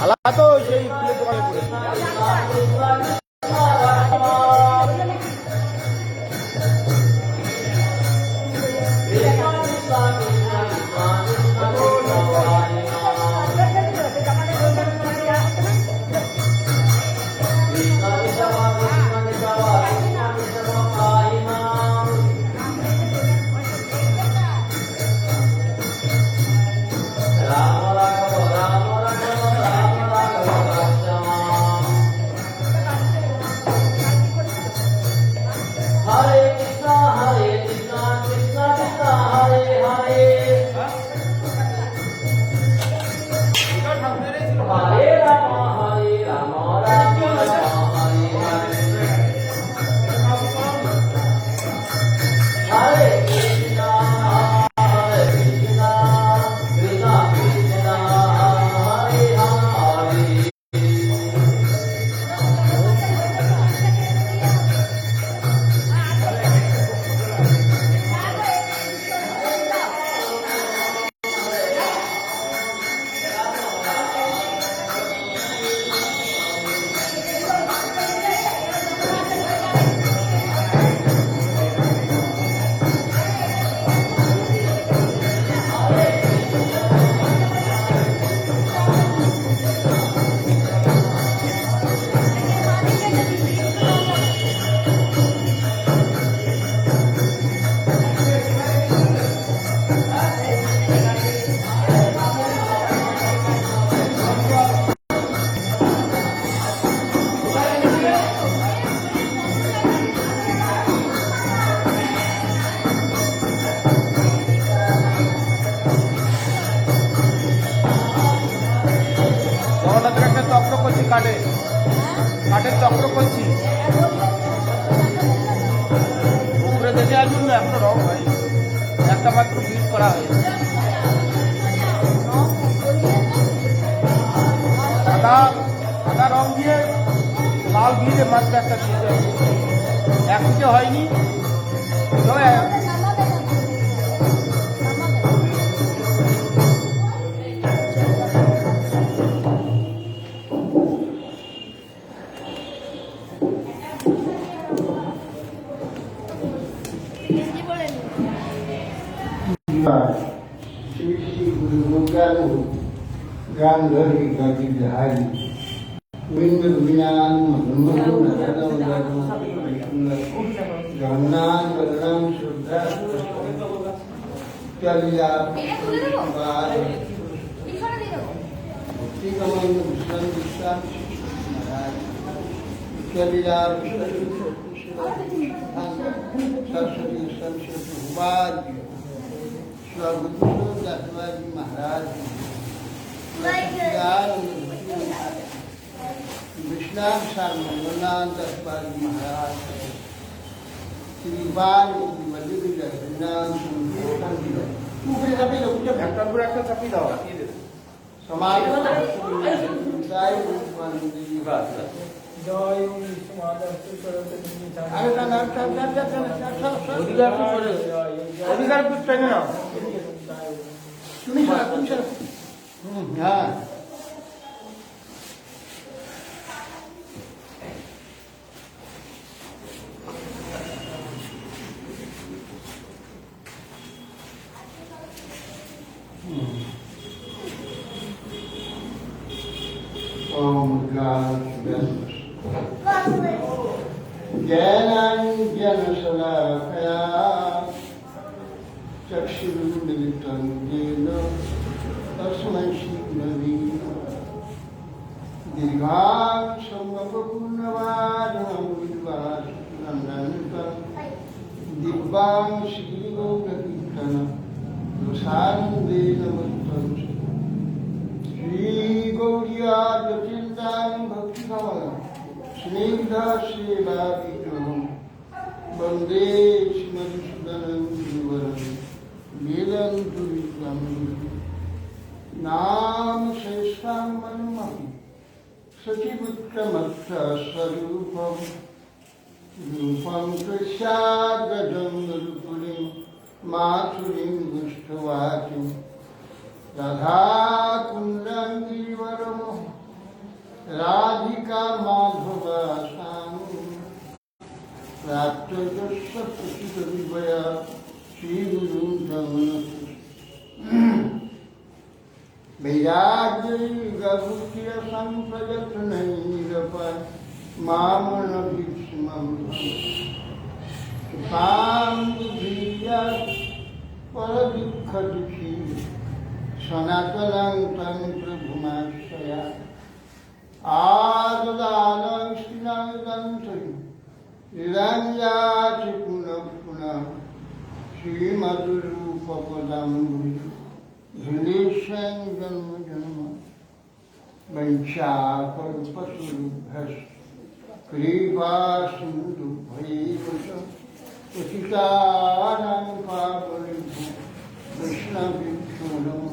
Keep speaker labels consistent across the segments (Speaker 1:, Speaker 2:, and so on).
Speaker 1: আলাদা তো সেই ফুলের দোকানে পড়েছে। কাঠের চক্র করছি উপরে দেখে আসুন না, একটা রং হয়, একটা মাত্র ফিট করা হয়েছে। সাদা রং দিয়ে লাল দিয়ে মাত্র একটা দিয়েছে, একদিকে হয়নি।
Speaker 2: श्री श्री गुरु गांधी गति बिहारी विंद विज्ञान गमनान बलराम शुद्धा चलिया चलिया सरस्वती सरस्वती दसवाजी महाराज विश्राम सार मंगलनाथ दसवाजी महाराज श्री बाल समाज
Speaker 1: অধিকার না
Speaker 2: তুমি হ্যাঁ ओम ज्ञानाञ्जनशलाकया चक्षुरुन्मिलितं येन तस्मै श्रीगुरवे दीर्घाक्षमपूर्णवादनं विद्वांसनन्दनं दिव्यां श्रीलोककीर्तनं रसानन्देन मुक्तं श्रीगौर्यार्यचिन्तां भक्तिकमलं स्निग्धसेवाविग्रहं वन्दे श्रीमधुसूदनं गिरिवरं वेदन्तु विद्वां नाम श्रेष्ठां मन्महि सचिपुत्रमक्षस्वरूपं रूपं कृष्यागजं नृपुलिं माथुरीं दुष्टवाचिं राधाकुन्दं गिरिवरं विभया श्री गुरु वैराग्य गभूषिय संप्रयत नैरपय मामन भीष्मं सुखांगुधीया पर दुख दुखी सनातनं तंत्र भूमाश्रया आददानं स्नादंतरि निरंजाति पुनः पुनः श्रीमद्रूपपदं धीलेशं जन्म जन्म वंशाकल्पतरुभ्यश्च कृपा सिन्धुभ्यैव पतितानां पावनेभ्यो वैष्णवेभ्यो नमो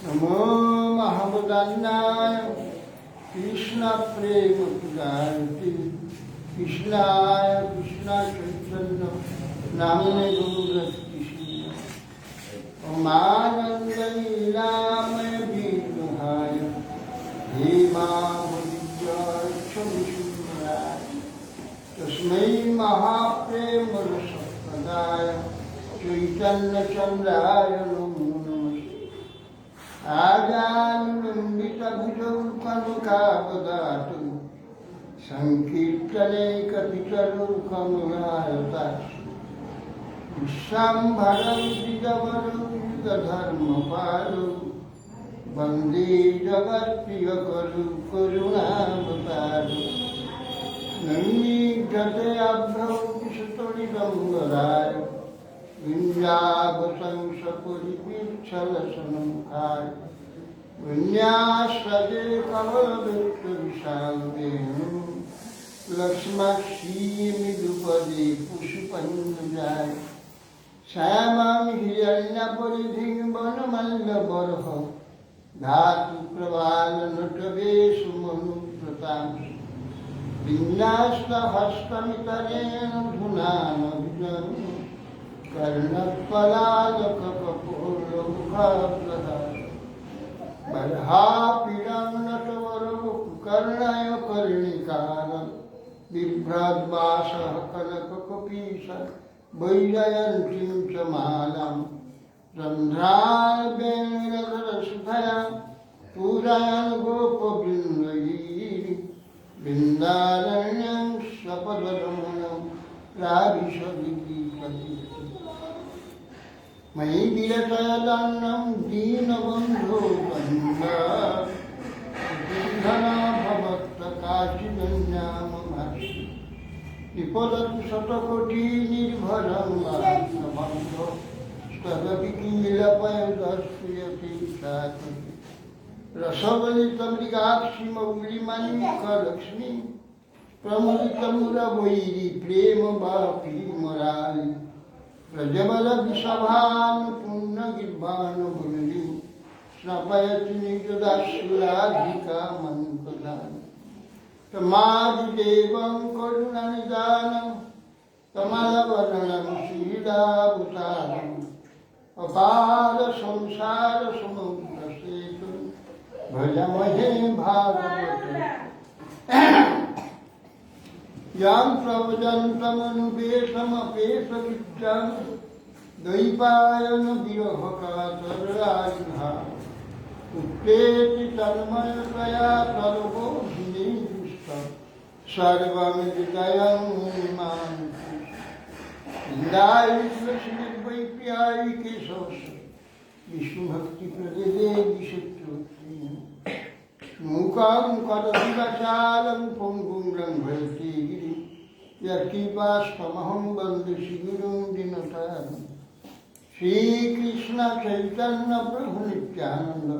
Speaker 2: नमो महावदन्नाय कृष्ण प्रेम पुजारती कृष्णाय कृष्ण चैतन्य नामने गुरुरत्किष्ण ओमानंद लीलामय विग्रहाय हेमावलिज्ञाय तस्मै महाप्रेम रसप्रदाय चैतन्य चंद्राय नमो नमस्ते आजानुलंबित भुजौ कनकावदातु संकीर्तने कपितरौ कमलायताक्षि विश्वाम्भरं द्विजवरौ युगधर्मपालौ वन्दे जगत्प्रियकरौ करुणावतारौ नन्दिघ्नतयाभ्यौ विशतनिदम्बराय विन्यावशंसपुरिपीच्छलसनमुखाय विन्यासदे कमलवृक्षविशालदेनु लक्ष्मक्षीमिदुपदे पुष्पञ्जजाय श्यामां हिरण्यपरिधिं वनमल्लबर्ह धातुप्रवालनटवेशमनुव्रतां विन्यास्तहस्तमितरेण धुनानभिजम् कर्णपलालकपोलमुखाग्रहाय बर्हापीडं नटवरौ कर्णय कर्णिकारं बिभ्रद्वासः कनककपीश वैजयन्तीं च मालां रन्ध्रावेणुरधरसुधया पूजयन् गोपवृन्दैः वृन्दारण्यं सपदरमणं राविशदिगीपति मयि विरतयदन्नं दीनबन्धो बन्धना भवत्प्रकाशिदन्यामभाषि विपदतु शतकोटि निर्भरं बन्धो तदपि किलपयदस्यति साकि रसवलितमृगाक्षि मौलिमणिकलक्ष्मी प्रमुदितमुरवैरि प्रेम बापी मुरारी प्रजबल विषभानुपूर्णगिर्भानुगुरुली स्नपयति निजदाशुराधिका मन्त्रदानं तमादिदेवं करुणनिदानं कमलवर्णं श्रीदावतारम् अपार संसार समुद्रसेतुं भजमहे भागवतं यं प्रव्रजन्तमनुपेतमपेतविद्यां द्वैपायन विरहकातरायुधा उत्पेति तन्मयतया सर्वोऽभिनिविष्टं सर्वमिदं इमां इन्द्रायश्रीवैप्यायिके सौस्य विष्णुभक्तिप्रदे विशुद्धोत्रीं मूकां करदिवचालं पुङ्गुं लङ्घयति गिरिं यत्किपास्त्वमहं वन्दे श्रीगुरुं दिनतारं श्रीकृष्ण चैतन्य प्रभु नित्यानन्द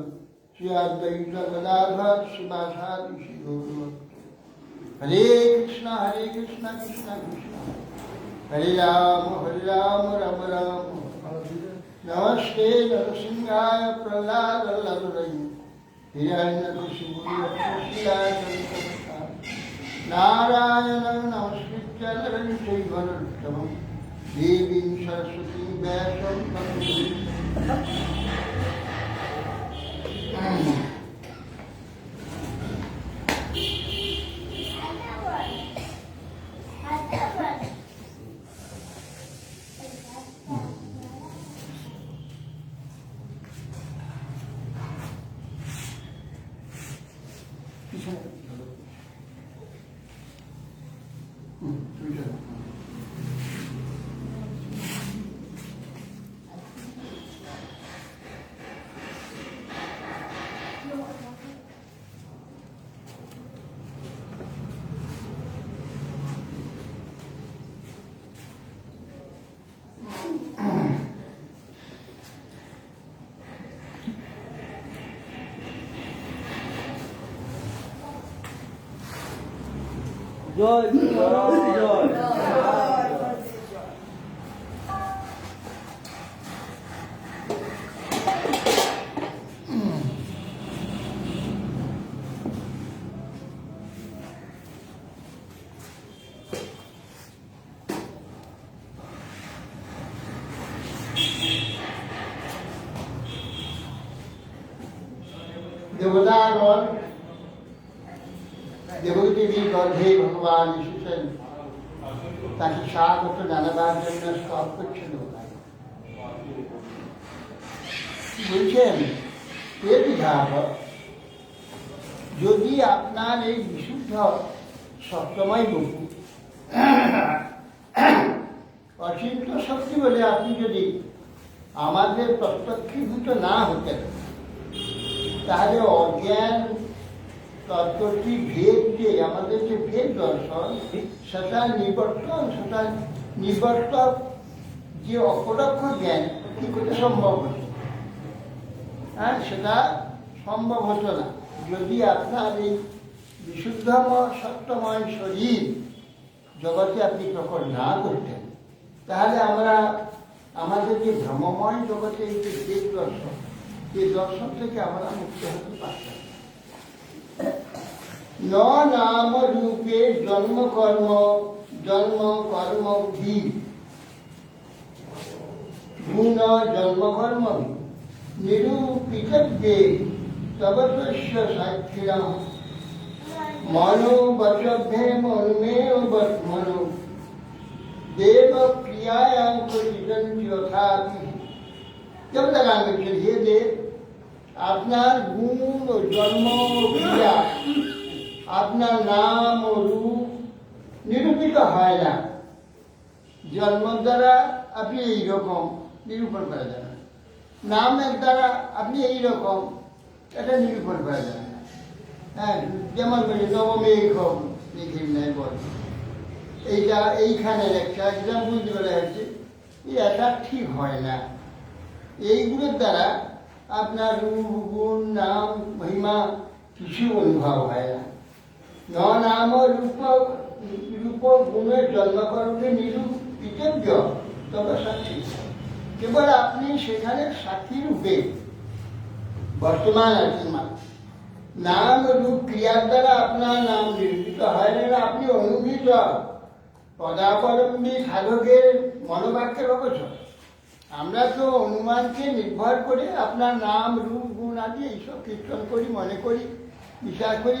Speaker 2: श्री अद्वैत गदाधर शिवासादि श्रीगुरुभक्त हरे कृष्ण कृष्ण कृष्ण हरे राम राम राम नमस्ते नरसिंहाय प्रहलाद हिरण्यकशिपुर्यक्षशिलाय नारायणं नमस्कृत्य नरं चैव नरोत्तमं देवीं सरस्वतीं व्यासं
Speaker 1: জয় গুরু মহারাজ জয়।
Speaker 2: देवतागण देवकी देवी गर्भे भगवान এসেছেন তাকে স্বাগত জানাবার জন্য সব করছেন। বলছেন এ বিধাত যদি আপনার এই বিশুদ্ধ সত্যময় বস্তু অচিন্ত শক্তি বলে আপনি যদি আমাদের প্রত্যক্ষীভূত না হতেন তাহলে অজ্ঞান তত্ত্বটি ভেদ যে আমাদের যে ভেদ দর্শন সেটা নিবর্তক যে অপরোক্ষ জ্ঞান কি করতে সম্ভব হতো, হ্যাঁ সেটা সম্ভব হতো না যদি আপনার এই বিশুদ্ধময় সত্যময় শরীর জগতে আপনি প্রকট না করতেন। তাহলে আমরা আমাদের যে ভ্রমময় জগতে এই যে ভেদ দর্শন এই দর্শন থেকে আমরা মুক্ত হতে পারতাম। ন নাম রূপে জন্ম কর্ম ভি গুণ জন্ম কর্ম নিরূপিতব্যে তবতস্য সাক্ষিণঃ মনো বচভ্যে মনমেয় মনো देव क्रियायां परिजन यथापि। जब लगान में चलिए देव আপনার গুণ ও জন্ম ক্রিয়া আপনার নাম ও রূপ নিরূপিত হয় না। জন্মের দ্বারা আপনি এইরকম নিরূপণ করা যায় না, নামের দ্বারা আপনি এইরকম এটা নিরূপণ করা যায় না। হ্যাঁ, যেমন বলি নবমে এইরকম লিখে নেয় বল এইটা এইখানের একটা এক্সাম্পল বলা হচ্ছে এটা ঠিক হয় না। এইগুলোর দ্বারা আপনার রূপ গুণ নাম মহিমা কিছু অনুভব হয় না। নাম রূপ গুণের জন্মকরণে নিরূপিতব্য তবে সাক্ষী। কেবল আপনি সেখানে সাক্ষী রূপে বর্তমান আছেন। নাম রূপ ক্রিয়ার দ্বারা আপনার নাম নিরূপিত হয় না, আপনি অনুভূত পদাবলম্বী সাধকের মনোবাক্যের অবচয়। আমরা তো অনুমানকে নির্ভর করে আপনার নাম রূপ গুণ আদি এইসব কীর্তন করি, মনে করি, বিচার করি,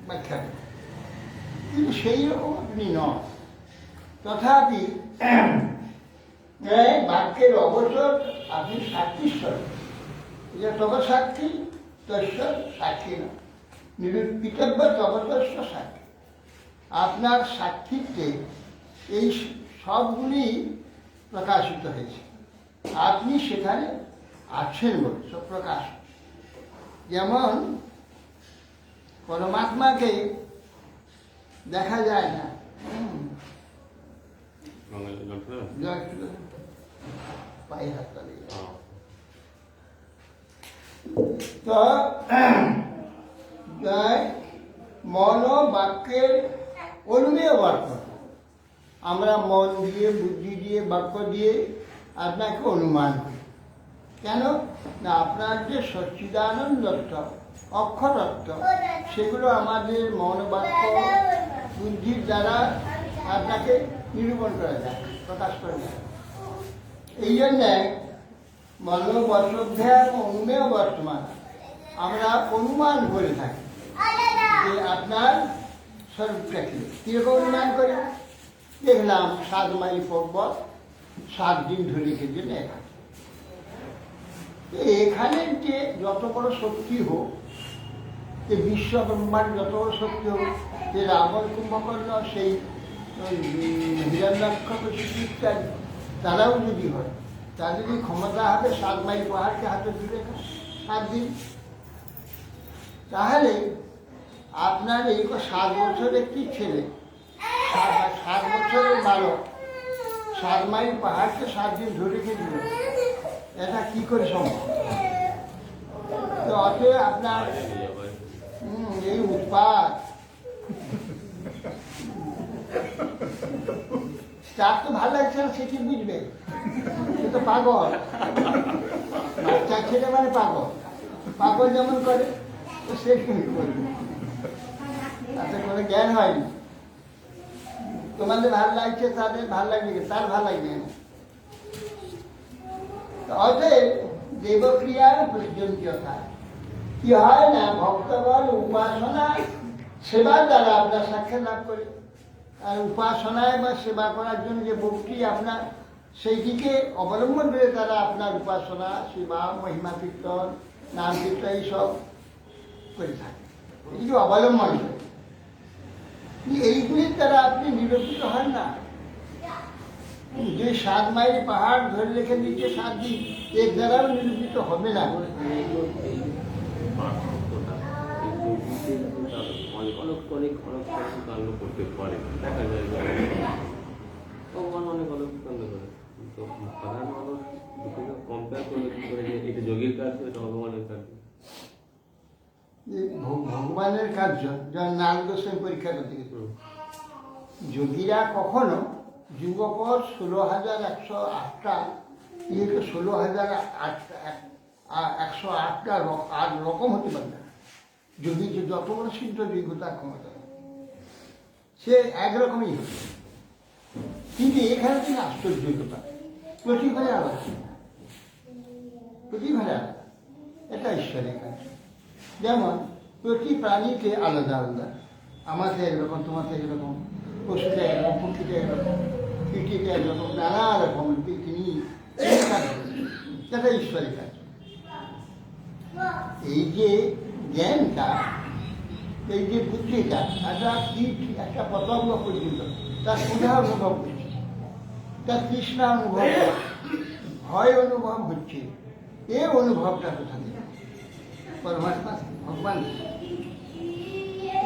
Speaker 2: ব্যাখ্যা করি, কিন্তু সেই রকম আপনি নন। তথাপি বাক্যের অবসর আপনি সাক্ষী স্বরূপ। তব সাক্ষী তস্য সাক্ষী না নিরূপিতব্য তবতস্য সাক্ষী। আপনার সাক্ষীত্বে এই সবগুলি প্রকাশিত হয়েছে, আপনি সেখানে আছেন বলে সব প্রকাশ। যেমন পরমাত্মাকে দেখা যায় না, পায়ে হাত তালিয়ে তো মন ও বাক্যের অনুমেয় বাক্য। আমরা মন দিয়ে বুদ্ধি দিয়ে বাক্য দিয়ে আপনাকে অনুমান করি। কেন না আপনার যে সচ্চিদানন্দত্ব অক্ষরত্ব সেগুলো আমাদের মন বাক্য বুদ্ধির দ্বারা আপনাকে নিরূপণ করা যায়, প্রকাশ করা যায়। এই জন্যে মনোবর্ষভ্যাম অনুমেয় বর্তমান আমরা অনুমান করে থাকি যে আপনার স্বরূপটা কি। কিরকম অনুমান করি? দেখলাম 7 মাইল পর্বত 7 দিন ধরে খেতে দেখা। এখানে যে যত বড় শক্তি হোক, যে বিশ্ব ব্রহ্মাণ্ড যত বড় শক্তি হোক, যে রাবণ কুম্ভকর্ণ সেই হিরণ্যাক্ষ ইত্যাদি তারাও যদি হয়, তাদের যদি ক্ষমতা হবে 7 মাইল পাহাড়কে হাতে তুলে 7 দিন, তাহলে আপনার এই 7 বছরের একটি ছেলে 7 বছরের বালক 7 মাইল পাহাড়কে 7 দিন ধরে খেয়ে দিল, এটা কি করে সম্ভব? তো অতএব আপনার এই উৎপাত তার তো ভালো লাগছে না, সে কি বুঝবে? সে তো পাগল। বাচ্চা ছেলে মানে পাগল, পাগল যেমন করে তো সে কি করবে? তাতে কোনো জ্ঞান হয়নি। তোমাদের ভাল লাগছে, তাদের ভাল লাগবে, তার ভাল লাগবে না। অতএব দেবক্রিয়ার প্রয়োজনীয়তা কি হয় না, ভক্তগণ উপাসনা সেবার দ্বারা আপনার সাক্ষাৎ লাভ করে। আর উপাসনায় বা সেবা করার জন্য যে ভক্তি আপনার, সেই দিকে অবলম্বন করে তারা আপনার উপাসনা, সেবা, মহিমা কীর্তন, নাম কীর্তন এইসব করে থাকে। এদিকে অবলম্বন করে। এইগুলির দ্বারা আপনি নিরূপিত হন না। যে 7 মাইল পাহাড় ধরে রেখে দিচ্ছে 7 দিন, এর দ্বারাও নিরূপিত হবে না।
Speaker 3: অনেক কাণ্ড করতে পারে, দেখা যায় ভগবান অনেক অলৌকিক কাণ্ড করে, তো সাধারণ মানুষ দুটোকে কম্পেয়ার করে কি করে যে এটা যোগীর কাজ, এটা ভগবানের কাজ।
Speaker 2: ভগবানের কার্য যার নাম গোস্বামী পরীক্ষা করতে গেছে, যোগীরা কখনো যুগপথ 16,108টা 16,108টা আর রকম হতে পারে না। যোগী যে যত বড় সিদ্ধ যোগ্য তার ক্ষমতা, সে একরকমই হচ্ছে। কিন্তু এখানে তিনি আশ্চর্যতা, প্রতি ঘরে আলাদা, প্রতি ঘরে আলাদা। এটা ঈশ্বরের কাজ। যেমন প্রতি প্রাণীতে আলাদা আলাদা, আমাদের একরকম, তোমাদের একরকম, পশুতে একরকম, পক্ষীতে একরকম, কীটিতে একরকম, নানা রকম তিনি কাজ করেন। এটা ঈশ্বরের কাজ। এই যে জ্ঞানটা, এই যে বুদ্ধিটা, একটা কীট, একটা পতঙ্গ পর্যন্ত তার ক্ষুধা অনুভব করছে, তার তৃষ্ণা অনুভব করছে, ভয় অনুভব হচ্ছে। এই অনুভবটা কোথা থেকে? পরমাত্মা, ভগবান।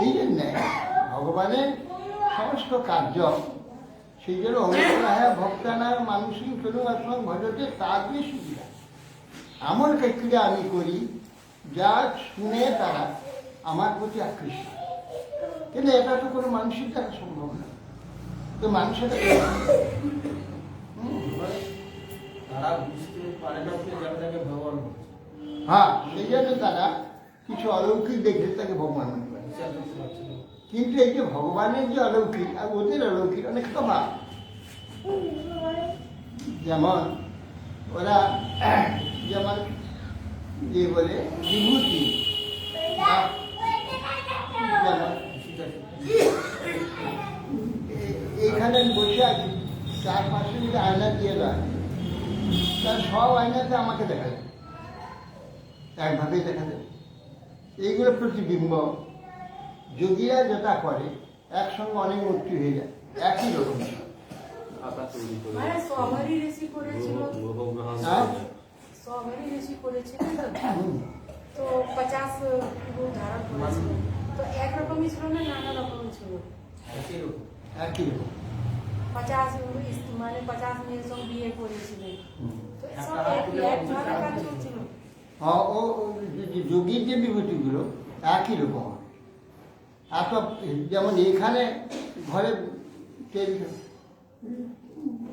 Speaker 2: এই জন্যে ভগবানের সমস্ত কার্য, সেই জন্য অনুগ্রহ ভক্তানা মানুষই কোনো আসন ভজতে, তার যে সুবিধা আমার ক্ষেত্রে আমি করি, যা শুনে তারা আমার প্রতি আকৃষ্ট। কিন্তু এটা তো কোনো মানুষের দ্বারা সম্ভব না। তো মানুষের
Speaker 1: তারা বুঝতে পারে না যে যাকে ভগবান বলছে।
Speaker 2: হ্যাঁ, সেই জন্য তারা কিছু অলৌকিক দেখলে তাকে ভগবান মনে করে। কিন্তু এই যে ভগবানের যে অলৌকিক আর ওদের অলৌকিক অনেক তফাৎ। যেমন ওরা যেমন যে বলে বিভূতি, যেমন এইখানে বসে আছি, 4-5 যদি আয়না দিয়ে দেয়, তার সব আয়নাতে আমাকে দেখা যায়, একভাবেই দেখা যায়। এইগুলো প্রতিবিম্ব। যোগীরা যেটা করে, একসঙ্গে অনেক মূর্তি হয়ে যায়, একই রকম।
Speaker 4: সবারই ঋষি করেছিল,
Speaker 2: হ্যাঁ?
Speaker 4: সবারই ঋষি করেছিলেন তো 50 রূপ ধারণ করেছিলেন, তো একরকমই ছিল না, নানা রকমই ছিল।
Speaker 2: একই রকম।
Speaker 4: 50 মানে 50 মেয়ের সঙ্গে বিয়ে করেছিলেন, তো সব একভাবে কাজ চলছিল।
Speaker 2: ও যোগীর যে বিভূতিগুলো একই রকম। আর তো যেমন এখানে ঘরে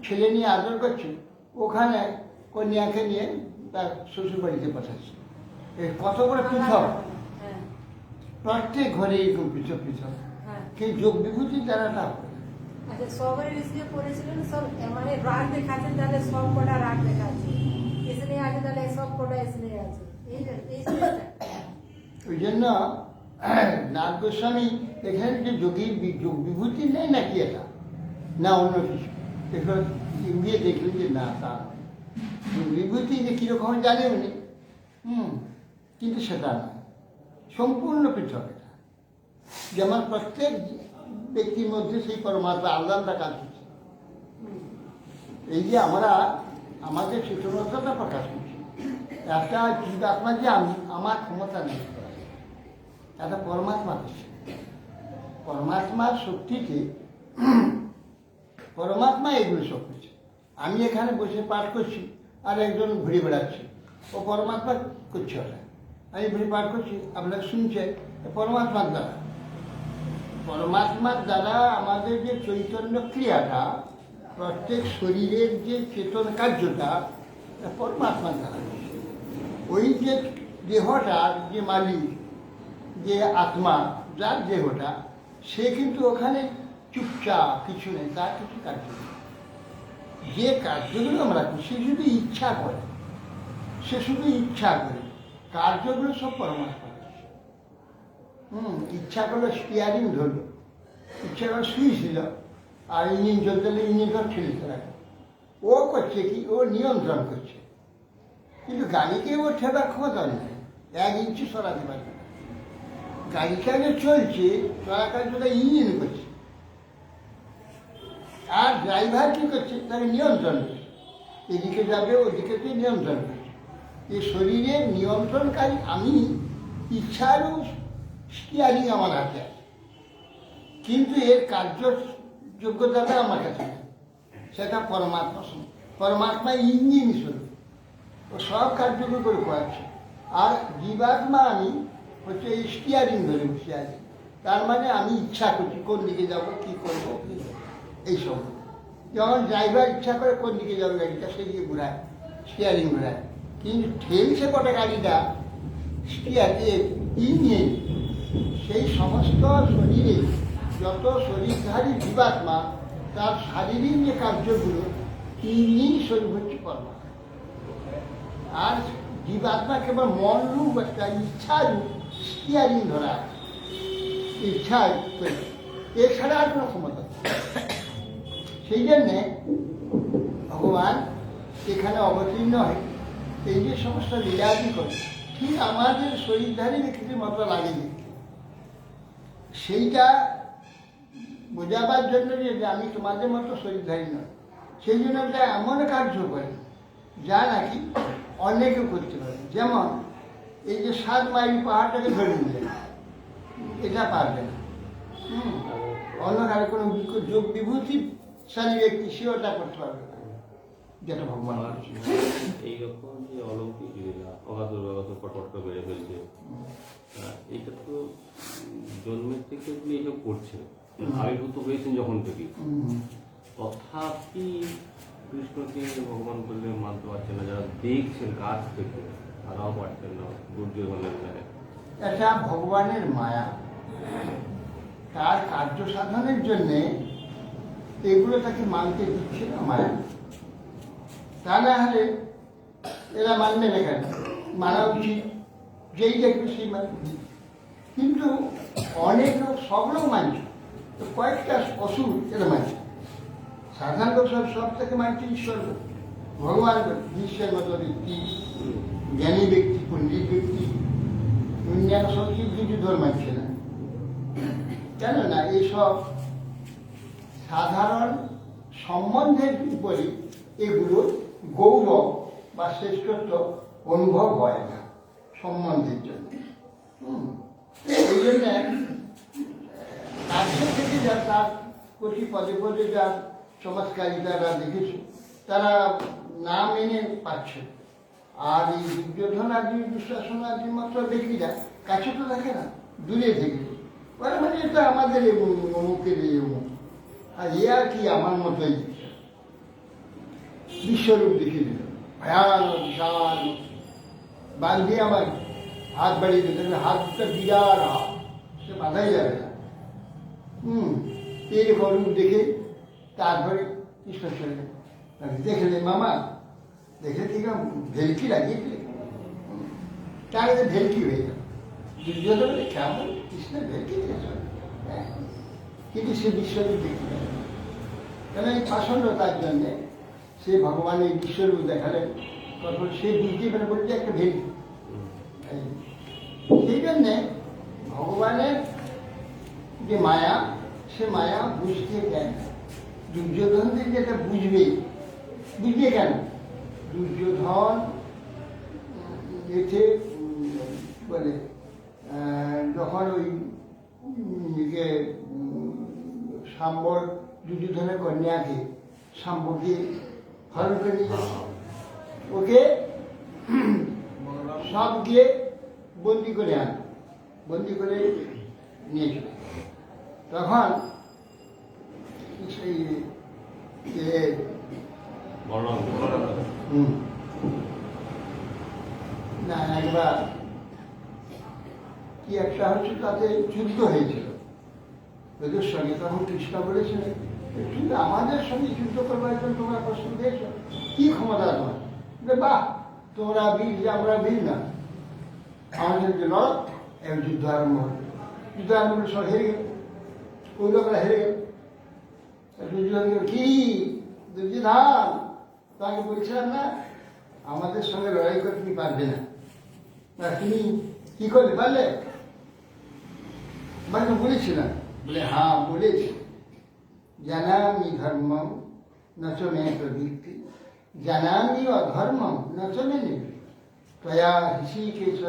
Speaker 2: ছেলে নিয়ে আদর করছে, ওখানে কন্যাকে নিয়ে তার শ্বশুর বাড়িতে পাঠাচ্ছে। কত বড় পৃথক!
Speaker 4: হ্যাঁ,
Speaker 2: প্রত্যেক ঘরে এরকম পৃথক পৃথক।
Speaker 4: হ্যাঁ।
Speaker 2: কিন্তু যোগ বিভূতি দ্বারাটা
Speaker 4: আচ্ছা, সবারই ঋষি করেছিলেন, সব মানে রাগ দেখাচ্ছেন, তাহলে সব কটা রাগ দেখাচ্ছে, এসে আছে, তাহলে সব কটা এসে আছে, এই
Speaker 2: ওই জন্য নাথ গোস্বামী এখানে যে যোগীর যোগ বিভূতি নেই নাকি এটা, না অন্য কিছু, এবার গিয়ে দেখলেন যে না, তা বিভূতি যে কীরকম জানে উনি, কিন্তু সেটা না, সম্পূর্ণ পৃথক এটা। যেমন প্রত্যেক ব্যক্তির মধ্যে সেই পরমাত্মা আলাদা কাজ করছে। এই যে আমরা আমাদের চেতনতা প্রকাশ করছি, একটা জীবাত্মা যে আমার ক্ষমতা নেই, একটা পরমাত্মা করছে। পরমাত্মার শক্তিতে পরমাত্মা এগুলো সব করছে। আমি এখানে বসে পাঠ করছি, আর একজন ঘুরে বেড়াচ্ছে, ও পরমাত্মা করছে ওটা। আমি ঘুরে পাঠ করছি, আপনারা শুনছেন, পরমাত্মার দ্বারা। পরমাত্মার দ্বারা আমাদের যে চৈতন্য ক্রিয়াটা, প্রত্যেক শরীরের যে চেতন কার্যটা তা পরমাত্মার দ্বারা হচ্ছে। ওই যে দেহটার যে মালিক, যে আত্মা, যার দেহটা, সে কিন্তু ওখানে চুপচাপ, কিছু নেই, তার কিছু কার্য নেই। যে কার্যগুলো আমরা করি সে শুধু ইচ্ছা করে, সে শুধু ইচ্ছা করে, কার্যগুলো সব পরমাত্মা করছে। ইচ্ছা করলে স্টিয়ারিং ধরলো, ইচ্ছা করে সুইচ দিল, আর ইঞ্জিন চলতে হলে ইঞ্জিনটা ঠেলতে রাখে। ও করছে কি, ও নিয়ন্ত্রণ করছে, কিন্তু গাড়িকে ও ঠেলার ক্ষমতা নেই, 1 ইঞ্চি সরাতে পারবে না। গাড়িটা যে চলছে চলাকালটা ইঞ্জিন করছে, আর ড্রাইভার কি করছে, তাকে নিয়ন্ত্রণ করছে, এদিকে যাবে ওদিকে নিয়ন্ত্রণ করছে। এই শরীরের নিয়ন্ত্রণকারী আমি, ইচ্ছারও স্টিয়ারিং আমার হাতে আছে, কিন্তু এর কার্যযোগ্যতাটা আমার কাছে নেই। সেটা পরমাত্মা, পরমাত্মা ইঞ্জিন স্বরূপ, ও সব কার্যগুলো করে করাচ্ছে। আর জীবাত্মা আমি হচ্ছে এই স্টিয়ারিং ধরে বসে আছি। তার মানে আমি ইচ্ছা করছি কোন দিকে যাবো, কি করবো, এইসব। যেমন ড্রাইভার ইচ্ছা করে কোন দিকে যাবে গাড়িটা, সেই দিকে ঘুরায়, স্টিয়ারিং ঘুরায়, কিন্তু ঠেলছে কটা গাড়িটা ইঞ্জিন। সেই সমস্ত শরীরে যত শরীরধারী জীবাত্মা, তার শারীরিক যে কার্যগুলো ইঞ্জিন স্বরূপ হচ্ছে পরমাত্মা। আর জীবাত্মা কেবল মন রূপ একটা ইচ্ছারূপ স্টিয়ারিং ধরা আছে, ইচ্ছা এছাড়া আর কোনো ক্ষমতা। সেই জন্যে ভগবান এখানে অবতীর্ণ হয়, এই যে সমস্ত লীলাদি করে, ঠিক আমাদের শরীরধারী ব্যক্তির মতো লাগেনি। সেইটা বোঝাবার জন্য যে আমি তোমাদের মতো শরীরধারী নয়, সেই জন্য একটা এমন কার্য করে যা নাকি অনেকে করতে পারে। যেমন এই যে 7 মাইল পাহাড়টাকে ধরে নিলে, এটা পারবে না। অন্য কারো কোনো যোগ বিভূতিশালী ব্যক্তি সে ওটা করতে পারবে না, যেটা ভগবান
Speaker 3: এইরকম যে অলৌকিক লীলা, অগাধুর পটপট বেড়ে ফেলছে, এইটা তো জন্মের থেকে আপনি এইসব করছেন, আবির্ভূত হয়েছেন যখন থেকে, তথাপি কৃষ্ণকে ভগবান বললে মানতে পারছেন না, যারা দেখছেন কাছ থেকে তারাও পারছেন না, দুর্যোধনের ন্যায়।
Speaker 2: এটা ভগবানের মায়া, তার কার্য সাধনের জন্যে এগুলো তাকে মানতে দিচ্ছে না মায়া। তা না হলে এরা মানবে না কেন? মানা উচিত, যেই দেখবে সেই মানবে। কিন্তু অনেক লোক, সব লোক মানছে, তো কয়েকটা অসুর এরা মানছে। সাধারণ লোক সব থেকে মানছে ঈশ্বর, ভগবান, বিশ্বের মতো ব্যক্তি, জ্ঞানী ব্যক্তি, পণ্ডিত ব্যক্তি, যেন সব কিছু ধর মানছে না। কেন না, এইসব সাধারণ সম্বন্ধের উপরে এগুলো গৌরব বা শ্রেষ্ঠত্ব অনুভব হয় না সম্বন্ধের জন্য। এই জন্য কাছে থেকে যা তার প্রতি পদে পদে যা সমাজকারিতারা দেখেছে, তারা না মেনে পাচ্ছে। আর এই দুর্যোধন আদি, দুঃশাসন আদির মতো ব্যক্তিরা কাছে তো থাকে না, দূরে থেকে ওরা মানে এটা আমাদের অমুকের অমুক, আর এ আর কি আমার মতোই বিশ্বরূপ দেখে দিল, ভয়ানক বিশাল বাঁধে আমার হাত বাড়িয়ে দিতে, হাতটা বিরাট হাত, সে বাঁধাই যাবে না। এইরকম রূপ দেখে তারপরে কৃষ্ণ চলে দেখলে মামা, দেখে ঠিক ভেলকি লাগিয়েছিলে, তার ভেলকি হয়ে গেল। দুর্যোধন কেমন কৃষ্ণের ভেলকি দিয়েছ, কিন্তু সে বিশ্বরূপ দেখতে গেল, কেন এই পাষণ্ডতার জন্যে সে ভগবানের বিশ্বরূপ দেখালেন, তখন সে বুঝতে পারে বলছে একটা ভেলকি। সেই জন্যে ভগবানের যে মায়া, সে মায়া বুঝতে দেয় না। দুর্যোধনদের যেটা বুঝবে কেন? দুর্যোধন এতে বলে যখন ওই সাম্বর দুর্যোধনের কন্যাকে সাম্বকে হরণ করে নিয়ে যাচ্ছে, ওকে সব গিয়ে বন্দি করে বন্দি করে নিয়েছিল। তখন সেই যে
Speaker 3: বর্ণনা
Speaker 2: হুম, না একবার কি একটা হচ্ছে তাতে যুদ্ধ হয়েছিল ওদের সঙ্গে, তখন কৃষ্ণ বলেছিলেন কিন্তু আমাদের সঙ্গে যুদ্ধ করবার জন্য তোমরা প্রশ্ন দিয়েছ, কি ক্ষমতা তোমার? বাহ, তোমরা বীর যে আমরা বীর না, আমাদের যে লড় এবং যুদ্ধ আরম্ভ হল। যুদ্ধ আরম্ভ হলে সব হেরে গেল, ওই লোকরা হেরে গেল। দুর্যোধন কি দুর্যোধন, তাকে বলছিলাম না আমাদের সঙ্গে লড়াই করে তুমি পারবে না, তুমি কি করলে পারলে? মানে বলেছিলাম, বলে হ্যাঁ বলেছি, জানামি ধর্মম নচ মে প্রবৃত্তি, জানামি অধর্মম নচ মে নিবৃত্তি, ত্বয়া ঋষিকেশ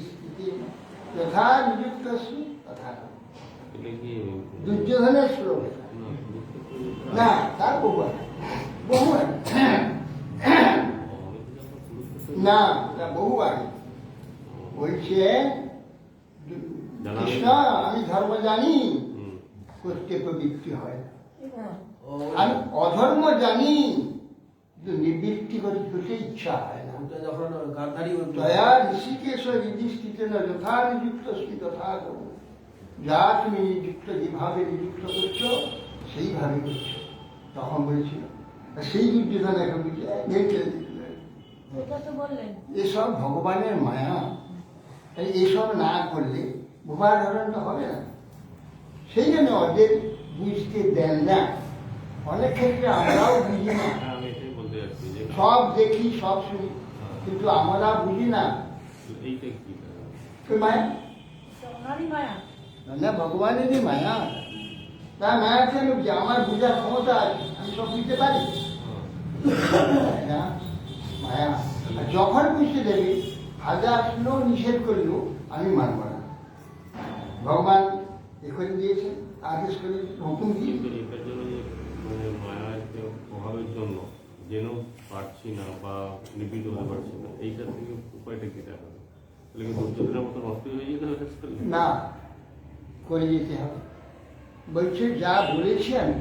Speaker 2: স্থিতি যথা নিযুক্ত তথা।
Speaker 3: এটা কি
Speaker 2: দুর্যোধনের শ্লোক এটা। না, তার বহু আছে, বহু আছে। না, তা বহু আগে বলছে কৃষ্ণ আমি ধর্ম জানি, করতে প্রবৃত্তি হয় না, আমি অধর্ম জানি কিন্তু নিবৃত্তি করতে ইচ্ছা হয় না।
Speaker 1: যখন গান্ধারী
Speaker 2: দয়া ঋষিকেশ স্থিতে না যথা নিযুক্ত স্থিত তথা করো। যা তুমি নিযুক্ত যেভাবে নিযুক্ত করছো সেইভাবে করছো। তখন বলেছিল সেই দুর্যোধন এখন বুঝে
Speaker 4: এটা তো বললেন
Speaker 2: এসব ভগবানের মায়া, তাই এসব না করলে বোবার ধরনটা হবে না। সেই জন্য ওদের বুঝতে দেন না। অনেক ক্ষেত্রে আমরাও বুঝি না,
Speaker 3: আমি এটাই বলতে যাচ্ছি যে
Speaker 2: সব দেখি সব শুনি কিন্তু আমরা বুঝি না।
Speaker 3: এইটা কি
Speaker 2: ওই মায়া
Speaker 4: ওনারই মায়া।
Speaker 2: না, ভগবানেরই মায়া। তার মায়াকে আমি বুঝি, আমার বুঝার ক্ষমতা আছে, আমি সব বুঝতে পারি না, মায়া। আর যখন বুঝতে দেবে হাজার লোক নিষেধ করলেও আমি মানব না। ভগবান এখানে দিয়েছেন, আদেশ করে হুকুম দিয়ে
Speaker 3: কিন্তু এটার জন্য যে মানে মায়ার যে প্রভাবের জন্য জেনেও পারছি না বা নিবৃত্ত হতে পারছি না, এইটা থেকে উপায়টা কি দেখা হবে? তাহলে কি দুর্যোধনের মতো নষ্ট হয়ে যেতে হবে শেষ করলে?
Speaker 2: না করে যেতে হবে। বলছে যা বলেছি আমি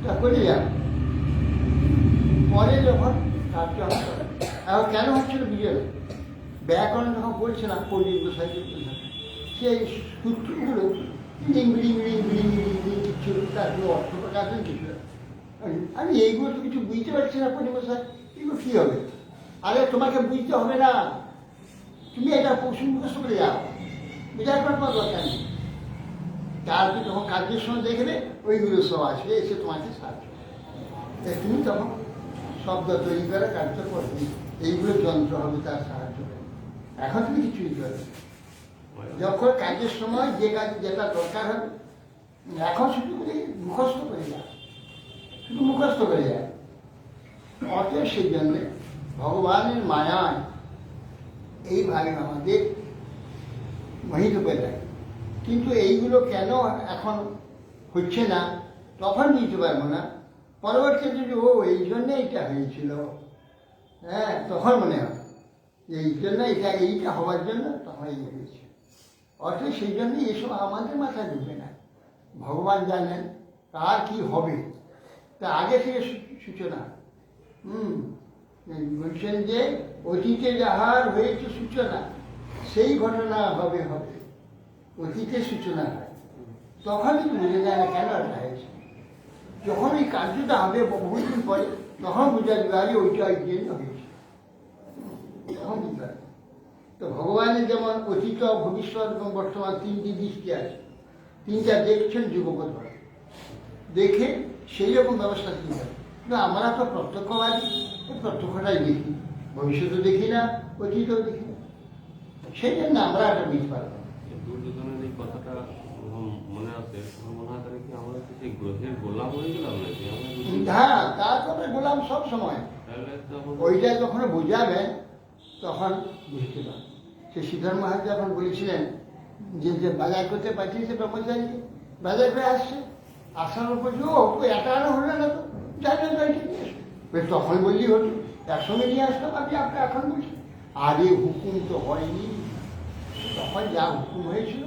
Speaker 2: তা করে যান, পরে যখন কাজটা হতো এখন কেন হচ্ছিল বিজয় ব্যাকরণ যখন বলছিলাম পণ্ডিত গোসাইকে সেই সূত্রগুলো ইংড়ি ছিল, তার কোনো অর্থ প্রকাশ কিছু না। আমি এইগুলো তো কিছু বুঝতে পারছি না পণ্ডিত গোসাই, এগুলো কী হবে? আরে তোমাকে বুঝতে হবে না, তুমি এটা প্রশ্ন মুখস্থ করে যাও, বিচার করার কোনো দরকার নেই। তারপরে যখন কাজের সময় দেখবে ওইগুলো সব আসবে, এসে তোমাকে সাহায্য করবে। তুমি তখন শব্দ তৈরি করে কার্য করবে, এইগুলো যন্ত্র হবে তার সাহায্য করে। এখন তুমি কিছুই করবে যখন কাজের সময় যে কাজ যেটা দরকার হবে, এখন শুধু করে মুখস্থ করে যায়, শুধু মুখস্থ করে যায়। অতএব সেই জন্যে ভগবানের মায়ায় এইভাবে আমাদের মোহিত করে দেয়। কিন্তু এইগুলো কেন এখন হচ্ছে না তখন বুঝতে পারবো না, পরবর্তীতে যে ও এই জন্যে এইটা হয়েছিল, হ্যাঁ তখন মনে হয় যে এই জন্য এইটা হওয়ার জন্য তখন এই হয়েছে। অর্থাৎ সেই জন্যই এসব আমাদের মাথায় ঢুকবে না। ভগবান জানেন কার কি হবে, তা আগে থেকে সূচনা। বলছেন যে অতীতে যাহার হয়েছে সূচনা সেই ঘটনা হবে হবে, অতীতে সূচনা হয়। তখন কিন্তু বুঝে যায় না কেন এটা হয়েছে। যখন এই কার্যটা হবে বহুদিন পরে তখন বোঝা যাবে আগে ওইটা ওই জন্য হয়েছে, তখন বুঝতে পারবে। তো ভগবানের যেমন অতীত ভবিষ্যৎ এবং বর্তমান তিনটি দৃষ্টি আছে, তিনটা দেখছেন যুগপৎ দেখে সেই রকম ব্যবস্থা তিনি করেন। কিন্তু আমরা তো প্রত্যক্ষবাদী, প্রত্যক্ষটাই দেখি, ভবিষ্যৎও দেখি না, অতীতও দেখি না। সেই জন্য আমরা এটা বুঝতে পারবো।
Speaker 3: দুর্যোধনের এই কথাটা মনে আছে, মনে হয় কি আমরা কি সেই গ্রহের গোলাম হয়ে গেলাম নাকি?
Speaker 2: হ্যাঁ, তা তবে বললাম সব সময় ওইটা যখন বোঝাবেন তখন বুঝতে পারবেন। সে সিদ্ধার্থ মহারাজ যখন বলেছিলেন যে যে বাজার করতে পাঠিয়েছে ব্রহ্মচারী, বাজার করে আসছে, আসার উপর যে ও একা আরো হলো না তো যাই না তখন বললি হতো একসঙ্গে নিয়ে আসতাম, আপনি আপনার এখন বলছেন আরে হুকুম তো হয়নি, তখন যা হুকুম হয়েছিল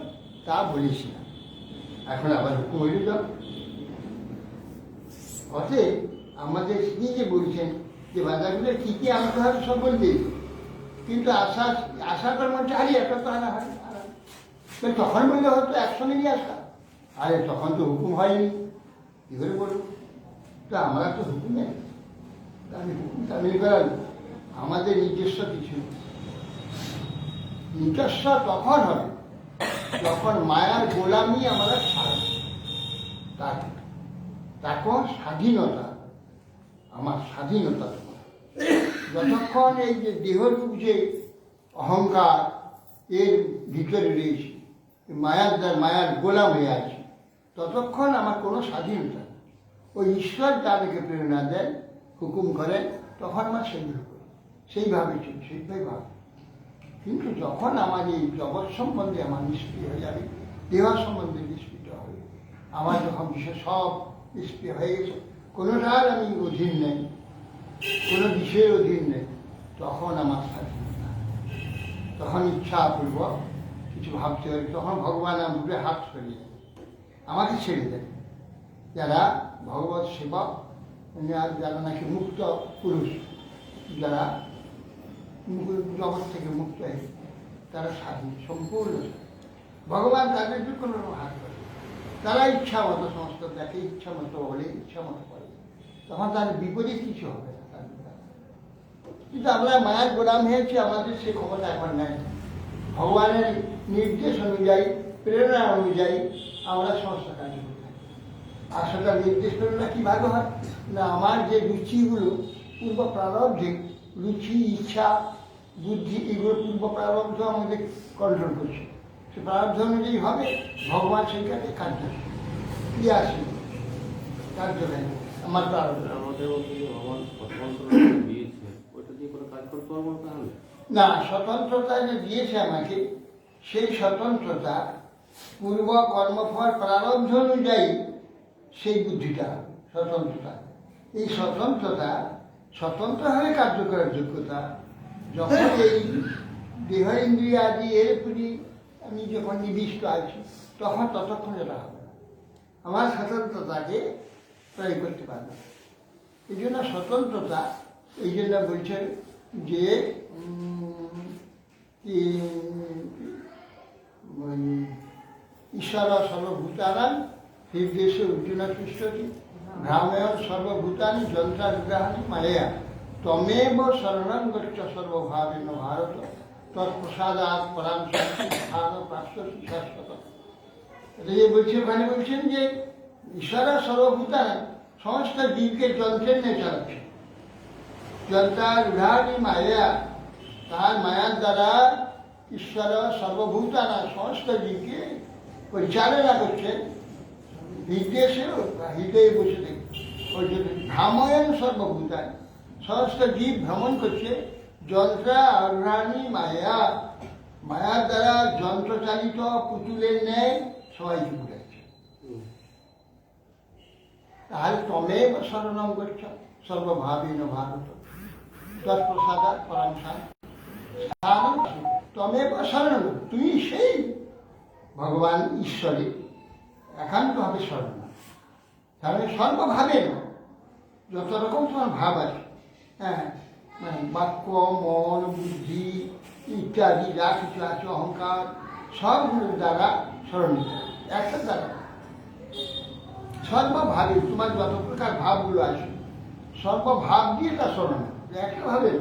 Speaker 2: তা বলেছিলাম, এখন আবার হুকুম হয়ে যাও। অতএব আমাদের নিজে বলছেন যে বাজারগুলো কী কী আনতে হবে সব বলবে, কিন্তু আশা কর্ম চালিয়ে একটা তো আনা হয়। তখন বললে হয়তো একসঙ্গে নিয়ে আসা, আরে তখন তো হুকুম হয়নি, কী করে বলবো? তো আমরা তো হুকুম নেই, আমি হুকুম তামিল করাল আমাদের নিজস্ব কিছু নিজস্ব তখন হবে যখন মায়ার গোলামি আমরা ছাড়ব, তখন স্বাধীনতা, আমার স্বাধীনতা। যতক্ষণ এই যে দেহরূপ যে অহংকার এর ভিতরে রয়েছে, মায়ার গোলাম হয়ে আছে, ততক্ষণ আমার কোনো স্বাধীনতা নেই। ওই ঈশ্বর তাদেরকে প্রেরণা দেন, হুকুম করেন, তখন আমার সেগুলো করি, সেইভাবে চলি, সেইভাবে ভাব। কিন্তু যখন আমার এই জগৎ সম্বন্ধে আমার নিষ্ক্রিয় হয়ে যাবে, দেহ সম্বন্ধে নিষ্কৃত হবে, আমার যখন বিষয় সব নিষ্ক্রিয় হয়ে গেছে, কোনোটার আমি অধীন নেই, কোনো বিষয়ের অধীন নেই, তখন আমার স্বাধীনতা, তখন ইচ্ছাপূর্বক কিছু ভাবতে পারি, তখন ভগবান আমার দুটো হাত সরিয়ে দেয়, আমাকে ছেড়ে দেয়। যারা ভগবত সেবক, যারা নাকি মুক্ত পুরুষ, যারা জগৎ থেকে মুক্ত হয়ে তারা স্বাধীন, সম্পূর্ণ ভগবান তাদেরকে কোনো হাত করে, তারা ইচ্ছা মতো সমস্ত দেখে, ইচ্ছা মতো বলে, ইচ্ছা মতো করে, তখন তার বিপরীত কিছু হবে না। কিন্তু আমরা মায়ের গোলাম হয়েছি, আমাদের সে ক্ষমতা এখন নেই। ভগবানের নির্দেশ অনুযায়ী, প্রেরণা অনুযায়ী আমরা সমস্ত কাজ করে থাকি। আর সেটা নির্দেশ প্রেরণা কি ভালো হয় না, আমার যে রুচিগুলো পূর্ব প্রারব্ধে, রুচি, ইচ্ছা, বুদ্ধি, এগুলো পূর্ব প্রারব্ধ আমাদের কন্ট্রোল করছে, সে প্রারব্ধ অনুযায়ী হবে, ভগবান সেইখানে কার্য ক্রিয়াশীল কার্য দেয় আমার প্রারব্ধ।
Speaker 3: আমাদের মধ্যে যে ভগবান স্বতন্ত্র দিয়েছে, ওইটা দিয়ে কোনো কাজ করতে পারবো তাহলে
Speaker 2: না, স্বতন্ত্রতা যে দিয়েছে আমাকে, সেই স্বতন্ত্রতা পূর্ব কর্মফল প্রারব্ধ অনুযায়ী সেই বুদ্ধিটা স্বতন্ত্রতা। এই স্বতন্ত্রতা স্বতন্ত্রভাবে কার্য করার যোগ্যতা, যখন এই দেহ ইন্দ্রিয় আদি এর প্রতি আমি যখন নিবিষ্ট আছি, তখন ততক্ষণ এটা হবে না, আমার স্বতন্ত্রতাকে প্রয়োগ করতে পারবে না। এই জন্য স্বতন্ত্রতা, এই জন্য বলছেন যে ঈশ্বর সর্বভূতানাং হৃদেশে অর্জুন তিষ্ঠতি ভ্রামেয় সর্বভূতানি যন্ত্রাগ্রহাণি মায়া ত্বমেব শরণং গচ্ছ সর্বভাবেন ভারত তৎপ্রসাদাৎ পরাং শান্তি স্থান প্রাপ্তি শাশ্বত। এটা যে বলছে, ওখানে বলছেন যে ঈশ্বর সর্বভূতানাং, সমস্ত জীবকে যন্ত্রের নিয়ে চালাচ্ছে, যন্ত্রাগ্রহাণি মায়া, তার মায়ার দ্বারা ঈশ্বর সর্বভূতানা, সমস্ত জীবকে পরিচালনা করছেন, হৃদয়েও হৃদয়ে বসে থেকে, ওই জন্য ভ্রাময়ন সর্বভূতান, সমস্ত জীব ভ্রমণ করছে, যন্ত্রাগ্রহাণি মায়া, মায়ার দ্বারা যন্ত্রচালিত পুতুলের ন্যায় সবাইকে বুঝাচ্ছে। তাহলে তমেব শরণং গচ্ছ সর্বভাবেন ভারত তৎপ্রসাদাৎ পরাং শান্তি স্থানং তমেব শরণং, তুমি সেই ভগবান ঈশ্বরে একান্তভাবে শরণ, তাহলে সর্বভাবে না, যত রকম তোমার ভাব আছে, হ্যাঁ, মানে বাক্য, মন, বুদ্ধি ইত্যাদি যা কিছু আছে, অহংকার, সবগুলোর দ্বারা স্মরণ নিতে হবে, একটা দ্বারা সর্বভাবে তোমার যত প্রকার ভাবগুলো আছে, সর্বভাব দিয়ে তার স্মরণ, একটা ভাবে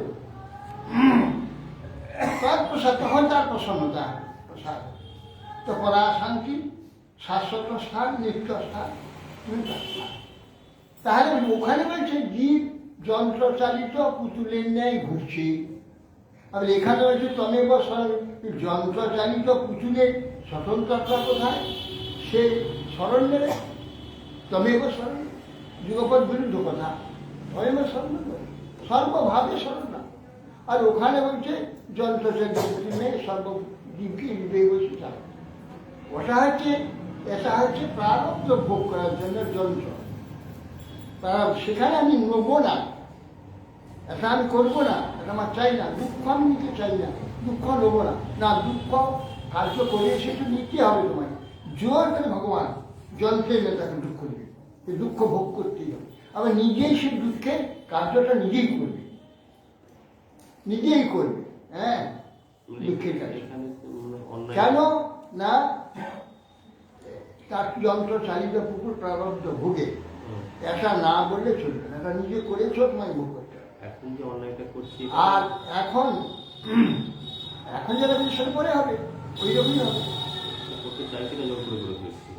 Speaker 2: তার প্রসাদ, তখন তার প্রসন্নতা, প্রসাদ তো পরা শান্তি, শাশ্বত স্থান, নিত্য স্থান, তাহলে ওখানে বলছে জীব যন্ত্রচালিত পুতুলের ন্যায় ঘুরছে, আর এখানে বলছে তমেব যন্ত্রচালিত পুতুলের স্বতন্ত্রতা কোথায়, সে স্মরণ নেবে, তমেব স্মরণ, যুগপৎ বিরুদ্ধ কথা, তমেব স্মরণ নেবে, সর্বভাবে স্মরণ না। আর ওখানে বলছে যন্ত্রচালিত পুতুল নেই, সর্বজীবকে হৃদয়ে বসে চায়, ওটা হচ্ছে, এটা হচ্ছে প্রারব্ধ ভোগ করার জন্য যন্ত্র, সেখানে আমি নেবো না, এটা আমি করবো না, এটা আমার চাই না, দুঃখ আমি নিতে চাই না, দুঃখ নেবো না, না দুঃখ কার্য করে সেটা নিতে হবে তোমায়, জোর করে ভগবান যন্ত্রের নেতাকে দুঃখ নেবে, এই দুঃখ ভোগ করতেই হবে। আবার নিজেই সে দুঃখের কার্যটা নিজেই করবে, নিজেই করবে। হ্যাঁ, দুঃখের কাজ
Speaker 3: এখানে মানে অন্যায়
Speaker 2: কেন না তার যন্ত্র চালিত পুকুর প্রারব্ধ ভোগে এটা না বললে চলবে না, এটা নিজে করে ছোটমাই ভোগ করতে হবে।
Speaker 3: এখন যে অন্যায়টা করছি
Speaker 2: আর এখন এখন যেটা বিষয় করে হবে ওই রকমই হবে।
Speaker 3: করতে চাইছি না, জোর করে করে দিচ্ছি।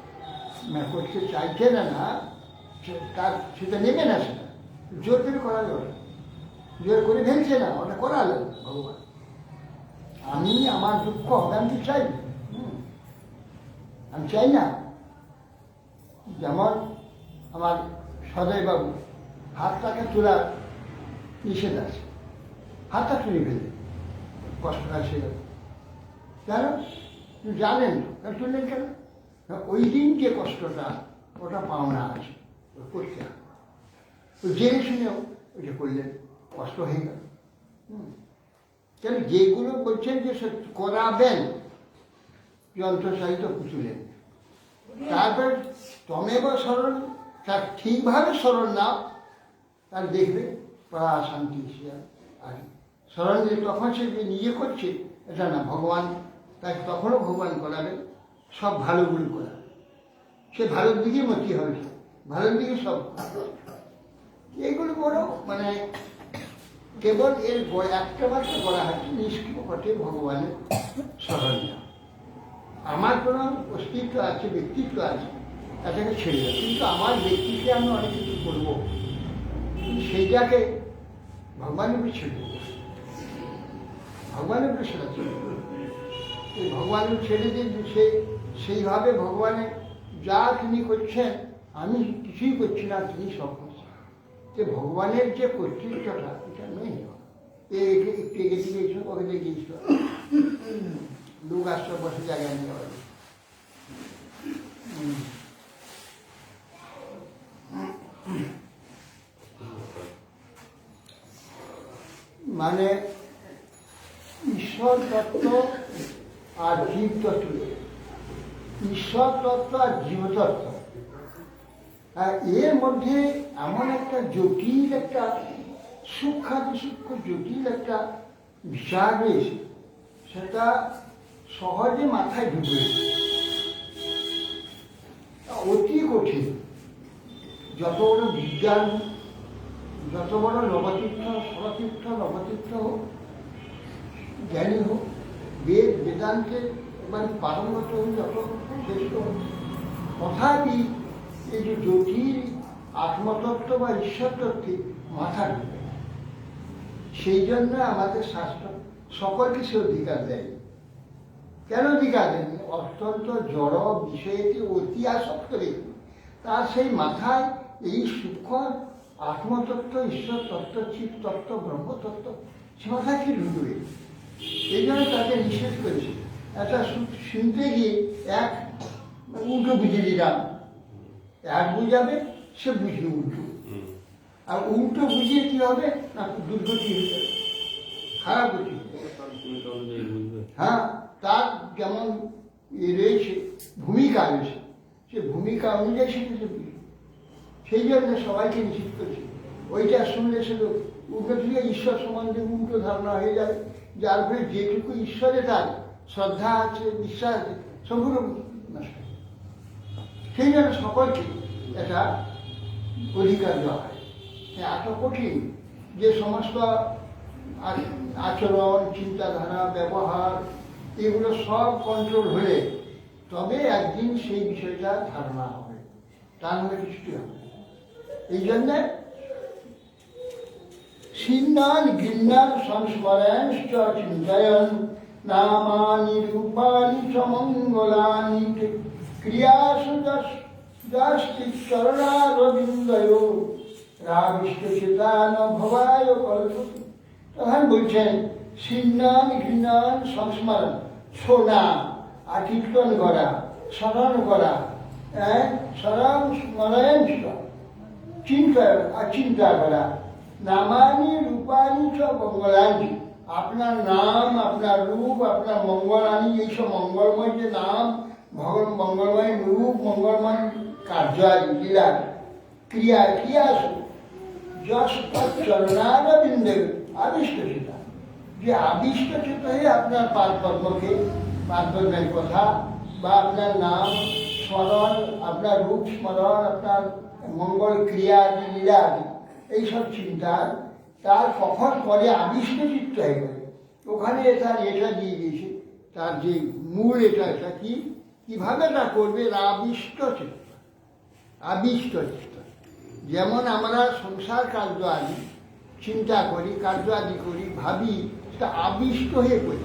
Speaker 2: না করতে চাইছে না, না তার সেটা নেবে না, সেটা জোর করে করালো, জোর করে ফেলছে না, ওটা করালো ভগবান। আমি আমার দুঃখ হবে আমি চাই, আমি চাই না। যেমন আমার সদয়বাবু হাতটাকে তোলার নিষেধ আছে, হাতটা তুলে ফেলে কষ্টটা ছিল কেন জানেন, তুললেন কেন? ওই দিন যে কষ্টটা ওটা পাওনা আছে, করতে হবে। জেনে শুনেও ওইটা করলেন, কষ্ট হয়ে গেল। কেন যেগুলো বলছেন যে সে করাবেন যন্ত্রচালিত পুতুলেন, তারপর তমেব স্মরণ, তার ঠিকভাবে স্মরণ নাও, তার দেখবে পড়া শান্তি সে আর স্মরণ যে তখন সে যে নিজে করছে এটা না, ভগবান তাকে তখনও ভগবান করাবেন, সব ভালোগুলো করাবে, সে ভালোর দিকে মতি হবে, ভালোর দিকে সব। এইগুলো বড় মানে কেবল এর একটা মাত্র বলা হচ্ছে নিষ্ক্রিয় পথে ভগবানের স্মরণ নেওয়া। আমার কোনো অস্তিত্ব আছে, ব্যক্তিত্ব আছে, এটাকে ছেড়ে দেয়, কিন্তু আমার ব্যক্তিকে আমি অনেক কিছু করবো, সেইটাকে ভগবানের উপরে ছেড়ে দেবো, ভগবানের উপরে সেটা ছেড়ে দেবো। এই ভগবানের ছেড়ে দিয়ে সে সেইভাবে ভগবানের যা তিনি করছেন আমি কিছুই করছি না, তিনি সব করছেন। যে ভগবানের যে কর্তৃত্বটা এটা নেই, একটু এগিয়ে গিয়েছিল, ওকে দিয়ে গিয়েছিল, লোক আসতে বসে জায়গায় নিয়ে যাওয়া। মানে ঈশ্বর তত্ত্ব আর জীব তত্ত্ব, ঈশ্বর তত্ত্ব আর জীবতত্ত্ব, আর এর মধ্যে এমন একটা জটিল, একটা সূক্ষ্ম জটিল একটা বিচার রয়েছে, সেটা সহজে মাথায় ঢুকে, অতি কঠিন। যত বড় বিজ্ঞান, যত বড় সরতীর্থ নবতীর্থ হোক, জ্ঞানী হোক, বেদান্তের মানে পারঙ্গত হোক, যত শ্রেষ্ঠ হোক, তথাপি এই যে জটিল আত্মতত্ত্ব বা ঈশ্বর তত্ত্বে মাথা ঢুকে। সেই জন্য আমাদের শাস্ত্র সকলকে সে অধিকার দেয়। কেন অধিকার দেয়নি? অত্যন্ত জড় বিষয়কে অতি আসক্ত রেখে তার সেই মাথায় এই সূক্ষ্ম আত্মতত্ত্ব, ঈশ্বর তত্ত্ব, চিৎ তত্ত্ব, ব্রহ্মতত্ত্ব সে মাথায় কি ঢুকবে? এই জন্য তাকে নিষেধ করেছে। একটা শুনতে গিয়ে এক উল্টো বুঝিয়ে দিলাম, এক বুঝাবে সে বুঝবে উল্টো, আর উল্টো বুঝিয়ে কি হবে না দুর্গতি হয়ে যাবে, খারাপ গতি। হ্যাঁ, তার যেমন রয়েছে ভূমিকা রয়েছে, সে ভূমিকা অনুযায়ী সেটা বুঝবে। সেই জন্য সবাইকে নিষেধ করছে। ওইটা শুনলে শুধু উল্টো থেকে ঈশ্বর সম্বন্ধে উল্টো ধারণা হয়ে যাবে, যার উপরে যেটুকু ঈশ্বরে তার শ্রদ্ধা আছে, বিশ্বাস আছে, সবগুলো নষ্ট। সেই জন্য সকলকে এটা অধিকার দেওয়া হয়। এত কঠিন যে সমস্ত আচরণ, চিন্তাধারা, ব্যবহার এগুলো সব কন্ট্রোল হলে তবে একদিন সেই বিষয়টা ধারণা হবে, তা নাহলে কিছুটি হবে। এই জন্যে সিন্নান গিন্নান সংস্মরণ চিন্তয়ন নামানি রূপানি সমঙ্গলানি ক্রিয়াসু যস্তি চরণারবিন্দয় রাবিষ্ট চেতান ভবায় কল্পতি। তখন বলছেন সিন্নান ঘৃণান সংস্মরণ, শোনা আর কীর্তন করা, স্মরণ করা, স্মরণ স্মরণ চিন্তা আর চিন্তা করা, নামানি রূপানি চ মঙ্গলানি, আপনার নাম, আপনার রূপ, আপনার মঙ্গলানি, এইসব মঙ্গলময় যে নাম, মঙ্গলময় রূপ, মঙ্গলময় কার্য লীলা ক্রিয়া যশ চরণারবিন্দে আবিষ্ট চিতা, যে আবিষ্ট চিত্ত হয়ে আপনার পাদপদ্মের কথা বা আপনার নাম স্মরণ, আপনার রূপ স্মরণ, আপনার মঙ্গল ক্রিয়া আদি লীলা আদি এইসব চিন্তা তার কখন করে আবিষ্ট চিত্ত হয়ে গেলে ওখানে তার এটা দিয়ে দিয়েছে, তার যে মূল এটা কিভাবে তা করবে, আবিষ্ট চিত্ত। আবিষ্ট চিত্ত যেমন আমরা সংসার কার্য আদি চিন্তা করি, কার্য আদি করি, ভাবি, সেটা আবিষ্ট হয়ে করি,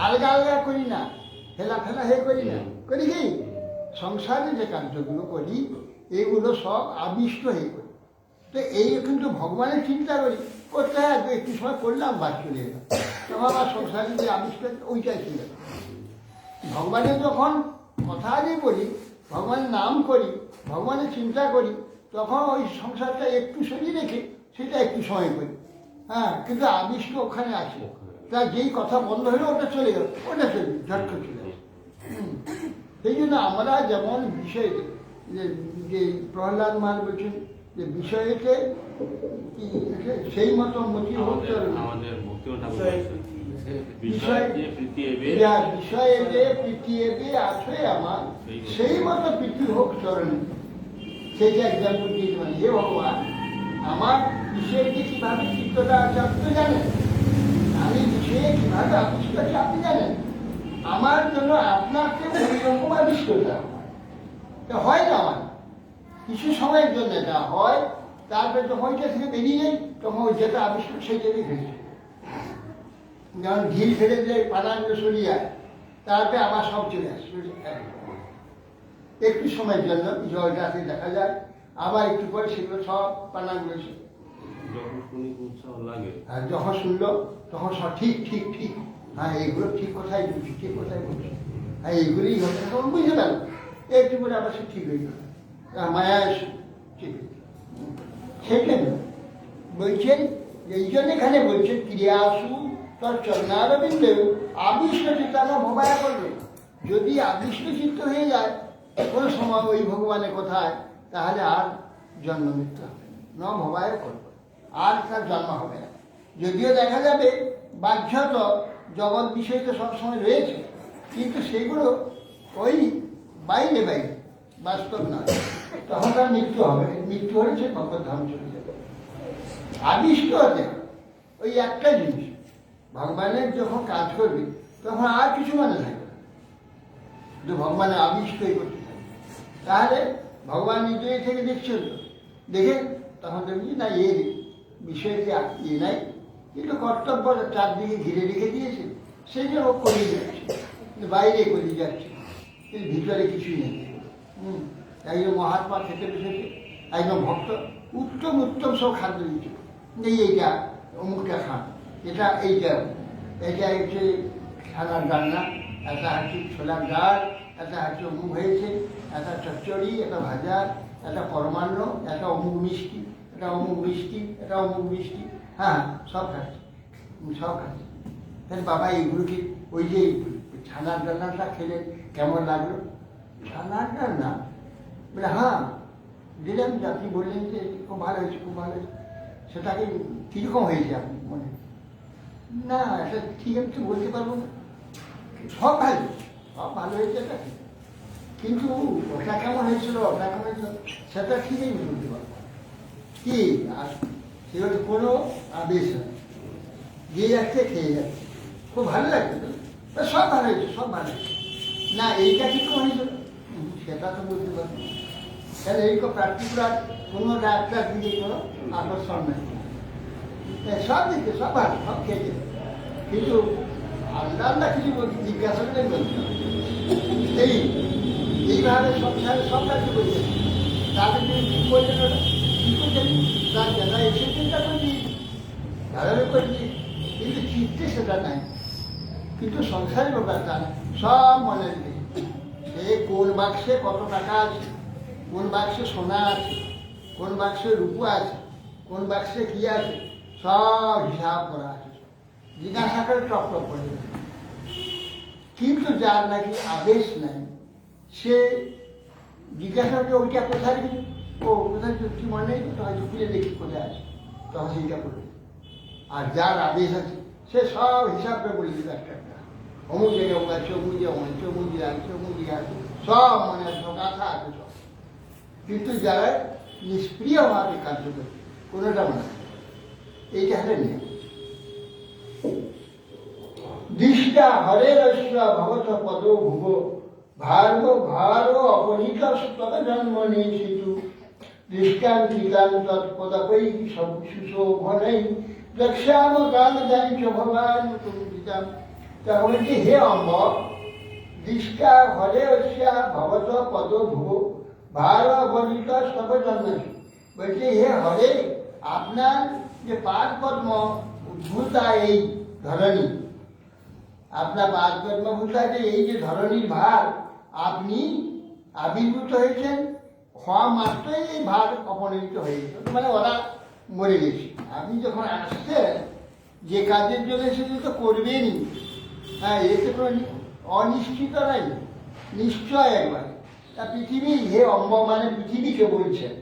Speaker 2: আলগা আলগা করি না, ফেলা হয়ে করি না, করি কি? সংসারে যে কার্যগুলো করি এগুলো সব আবিষ্ট হয়ে করি। তো এই কিন্তু ভগবানের চিন্তা করি, করতে হয় একটু সময় করলাম, বাদ চলে এলাম, তখন আমার সংসারে যে আবিষ্ট ওইটাই ছিল। ভগবানের যখন কথা আদি বলি, ভগবানের নাম করি, ভগবানের চিন্তা করি, তখন ওই সংসারটা একটু সরিয়ে রেখে সেটা একটু সময় করি। হ্যাঁ, কিন্তু আবিষ্ট ওখানে আছে, তা যেই কথা বন্ধ হলো ওটা চলে গেল, ওটা চলে ঝটক চলে গেল। সেই জন্য আমরা যেমন বিষয়তে যে প্রহ্লাদ মান বলছেন যে বিষয়তে সেই মতো মতি হোক,
Speaker 3: আমাদের
Speaker 2: বিষয়ে যে প্রীতি এবে আছে আমার, সেই মতো প্রীতি হোক চরণে। সেইটা এক্সাম্পল দিয়েছে, মানে হে ভগবান, আমার বিষয়ে কিভাবে চিত্তটা আছে আপনি তো জানেন, আমি বিষয়ে কিভাবে আবিষ্ট আছি আপনি জানেন, আমার জন্য আপনাকে ওই রকম আবিষ্টতা হয় না। আমার কিছু সময়ের জন্য এটা হয়, তারপরে যখন ওইটা থেকে বেরিয়ে যাই তখন ওই যেটা আবিষ্ট সেইটাই ঘেরেছে। যেমন ঢিল ফেলে দেয়, পানাগুলো সরিয়ে যায়, তারপরে আবার সব চলে আসে। একটু সময়ের জন্য জলটাকে দেখা যায়, আবার একটু পরে সেগুলো সব পানাগুলো আর যখন শুনলো তখন সব ঠিক ঠিক ঠিক, হ্যাঁ এইগুলো ঠিক কথাই বলছি, ঠিক কথাই বলছি, হ্যাঁ এইগুলোই হচ্ছে, তখন বুঝতে পারলো, একটু করে আবার সে ঠিক হয়ে গেল, মায়া ঠিক সেখানে বলছেন। এই জন্য এখানে বলছেন ক্রিয়াসু তোর চরণারবিন্দে আবিষ্ট চিত্ত আমরা ভবায়া করবে। যদি আবিষ্ট চিত্ত হয়ে যায় কোনো সময় ওই ভগবানের কথায়, তাহলে আর জন্ম মৃত্যু হবে না, ভবায় করবে, আর তার জন্ম হবে না। যদিও দেখা যাবে বাহ্যত জগৎ বিষয় তো সবসময় রয়েছে, কিন্তু সেগুলো ওই বাইরে বাস্তব নয়, তখন তার মৃত্যু হবে। মৃত্যু হলে সে ভগবত ধাম চলে যাবে। আবিষ্ট হতে ওই একটা জিনিস, ভগবানের যখন কাজ করবে তখন আর কিছু মানে থাকবে না, যে ভগবানের আবিষ্টই করতে থাকে। তাহলে ভগবান নিজেই থেকে দেখছেন তো, দেখে তখন দেখছি না এর বিষয়ে ইয়ে নাই, কিন্তু কর্তব্য চারদিকে ঘিরে রেখে দিয়েছে, সেই জন্য ও করিয়ে যাচ্ছে, বাইরে করিয়ে যাচ্ছে, কিন্তু ভিতরে কিছুই নেই। একজন মহাত্মা খেতে বসেছে, একজন ভক্ত উত্তম উত্তম সব খাদ্য দিচ্ছে, এইটা অমুকটা খান, এইটা হচ্ছে ছানার রান্না, একটা হচ্ছে ছোলার ডাল, একটা হচ্ছে অমুক হয়েছে, একটা চচ্চড়ি, একটা ভাজা, একটা পরমান্ন, একটা অমুক মিষ্টি, একটা অমুক মিষ্টি, একটা অমুক মিষ্টি, হ্যাঁ সব খাচ্ছে। তাহলে বাবা এইগুলোকে ওই যে ছানার রান্নাটা খেলে কেমন লাগলো? ছানার রান্না বলে হ্যাঁ দিলাম, যে আপনি বললেন যে খুব ভালো হয়েছে, খুব ভালো হয়েছে, সেটাকে কীরকম হয়েছে আপনি মনে? না এটা ঠিক আমি তো বলতে পারবো না, সব ভালো হয়েছে এটা, কিন্তু ওটা কেমন হয়েছিল, ওটা কেমন হয়েছিল সেটা ঠিকই আমি বলতে পারবো কি। আর সেগুলো কোনো আবেশ নেই, দিয়ে যাচ্ছে খেয়ে যাচ্ছে, খুব ভালো লাগছে তো, সব ভালো হয়েছে, সব ভালো হয়েছে, না এইটা ঠিক হয়েছিল সেটা তো বলতে পারবো। তাহলে এই পার্টিকুলার কোনো ডাক্তার দিকে কোনো আকর্ষণ নেই, সব দিকে সব ভালো, সব খেয়েছে, কিন্তু আল্লাহ কিছু জিজ্ঞাসা করে বলতে এইভাবে সংসারে সব কাজ করছে, তাদের যদি ঠিক করলেন ওটা ঠিক করছেন, তার যারা এসে চিন্তা করছি ভালোভাবে করছি, কিন্তু চিত্তে সেটা নাই। কিন্তু সংসারের ব্যাপারটা সব মনে নেই, সে কোন বাক্সে কত টাকা আছে, কোন বাক্সে সোনা আছে, কোন বাক্সে রূপো আছে, কোন বাক্সে কি আছে, সব হিসাব করা আছে, জিজ্ঞাসা করে টপ করে। কিন্তু যার নাকি আদেশ নাই, সে জিজ্ঞাসা করে ওইটা কোথায় রেখেছে, ও কোথায় কি মনে নেই তো হয়তো খুলে দেখি কোথায় আছে তখন সেইটা করবে। আর যার আদেশ আছে সে সব হিসাবটা বলে দেবে একটা একটা, অমুক জায়গায় অমুক আছে, অমুক জায়গায় অমুক আছে, অমুক জায়গায় আছে, অমুক জায়গায় আছে, সব মনে আছে, কথা আছে সব। কিন্তু যারা নিষ্ক্রিয়ভাবে কার্য করে কোনোটা মনে হয় এইটা হলে নিয়ম। দৃষ্টা হরে রস্য ভগত পদ ভুব ভার্গ ভার অপনীত স্তব জন্ম নিয়েছিতু দৃষ্টান্তিকান তৎপদপৈ সুশোভনৈ দক্ষাম কাল জানিচ ভগবান কুঞ্জিতাম। তা বলছি হে অম্ব, দৃষ্টা হরে রস্য ভগত পদ ভুব ভার অপনীত স্তব জন্ম। বলছে হে হরে, আপনার যে পাদ পদ্ম উদ্ভূতা এই ধরণী, আপনার পাদ পদ্মভূতা যে এই যে ধরণীর ভার, আপনি আবির্ভূত হয়েছেন, হওয়া মাত্রই এই ভার অপনীত হয়ে গেছে, মানে ওরা মরে গেছে। আপনি যখন আসছেন যে কাজের জন্য সেটা তো করবেনই, হ্যাঁ, এতে কোনো অনিশ্চিত নাই, নিশ্চয় একবার। তা পৃথিবী, হে অম্ব মানে পৃথিবীকে বলছেন,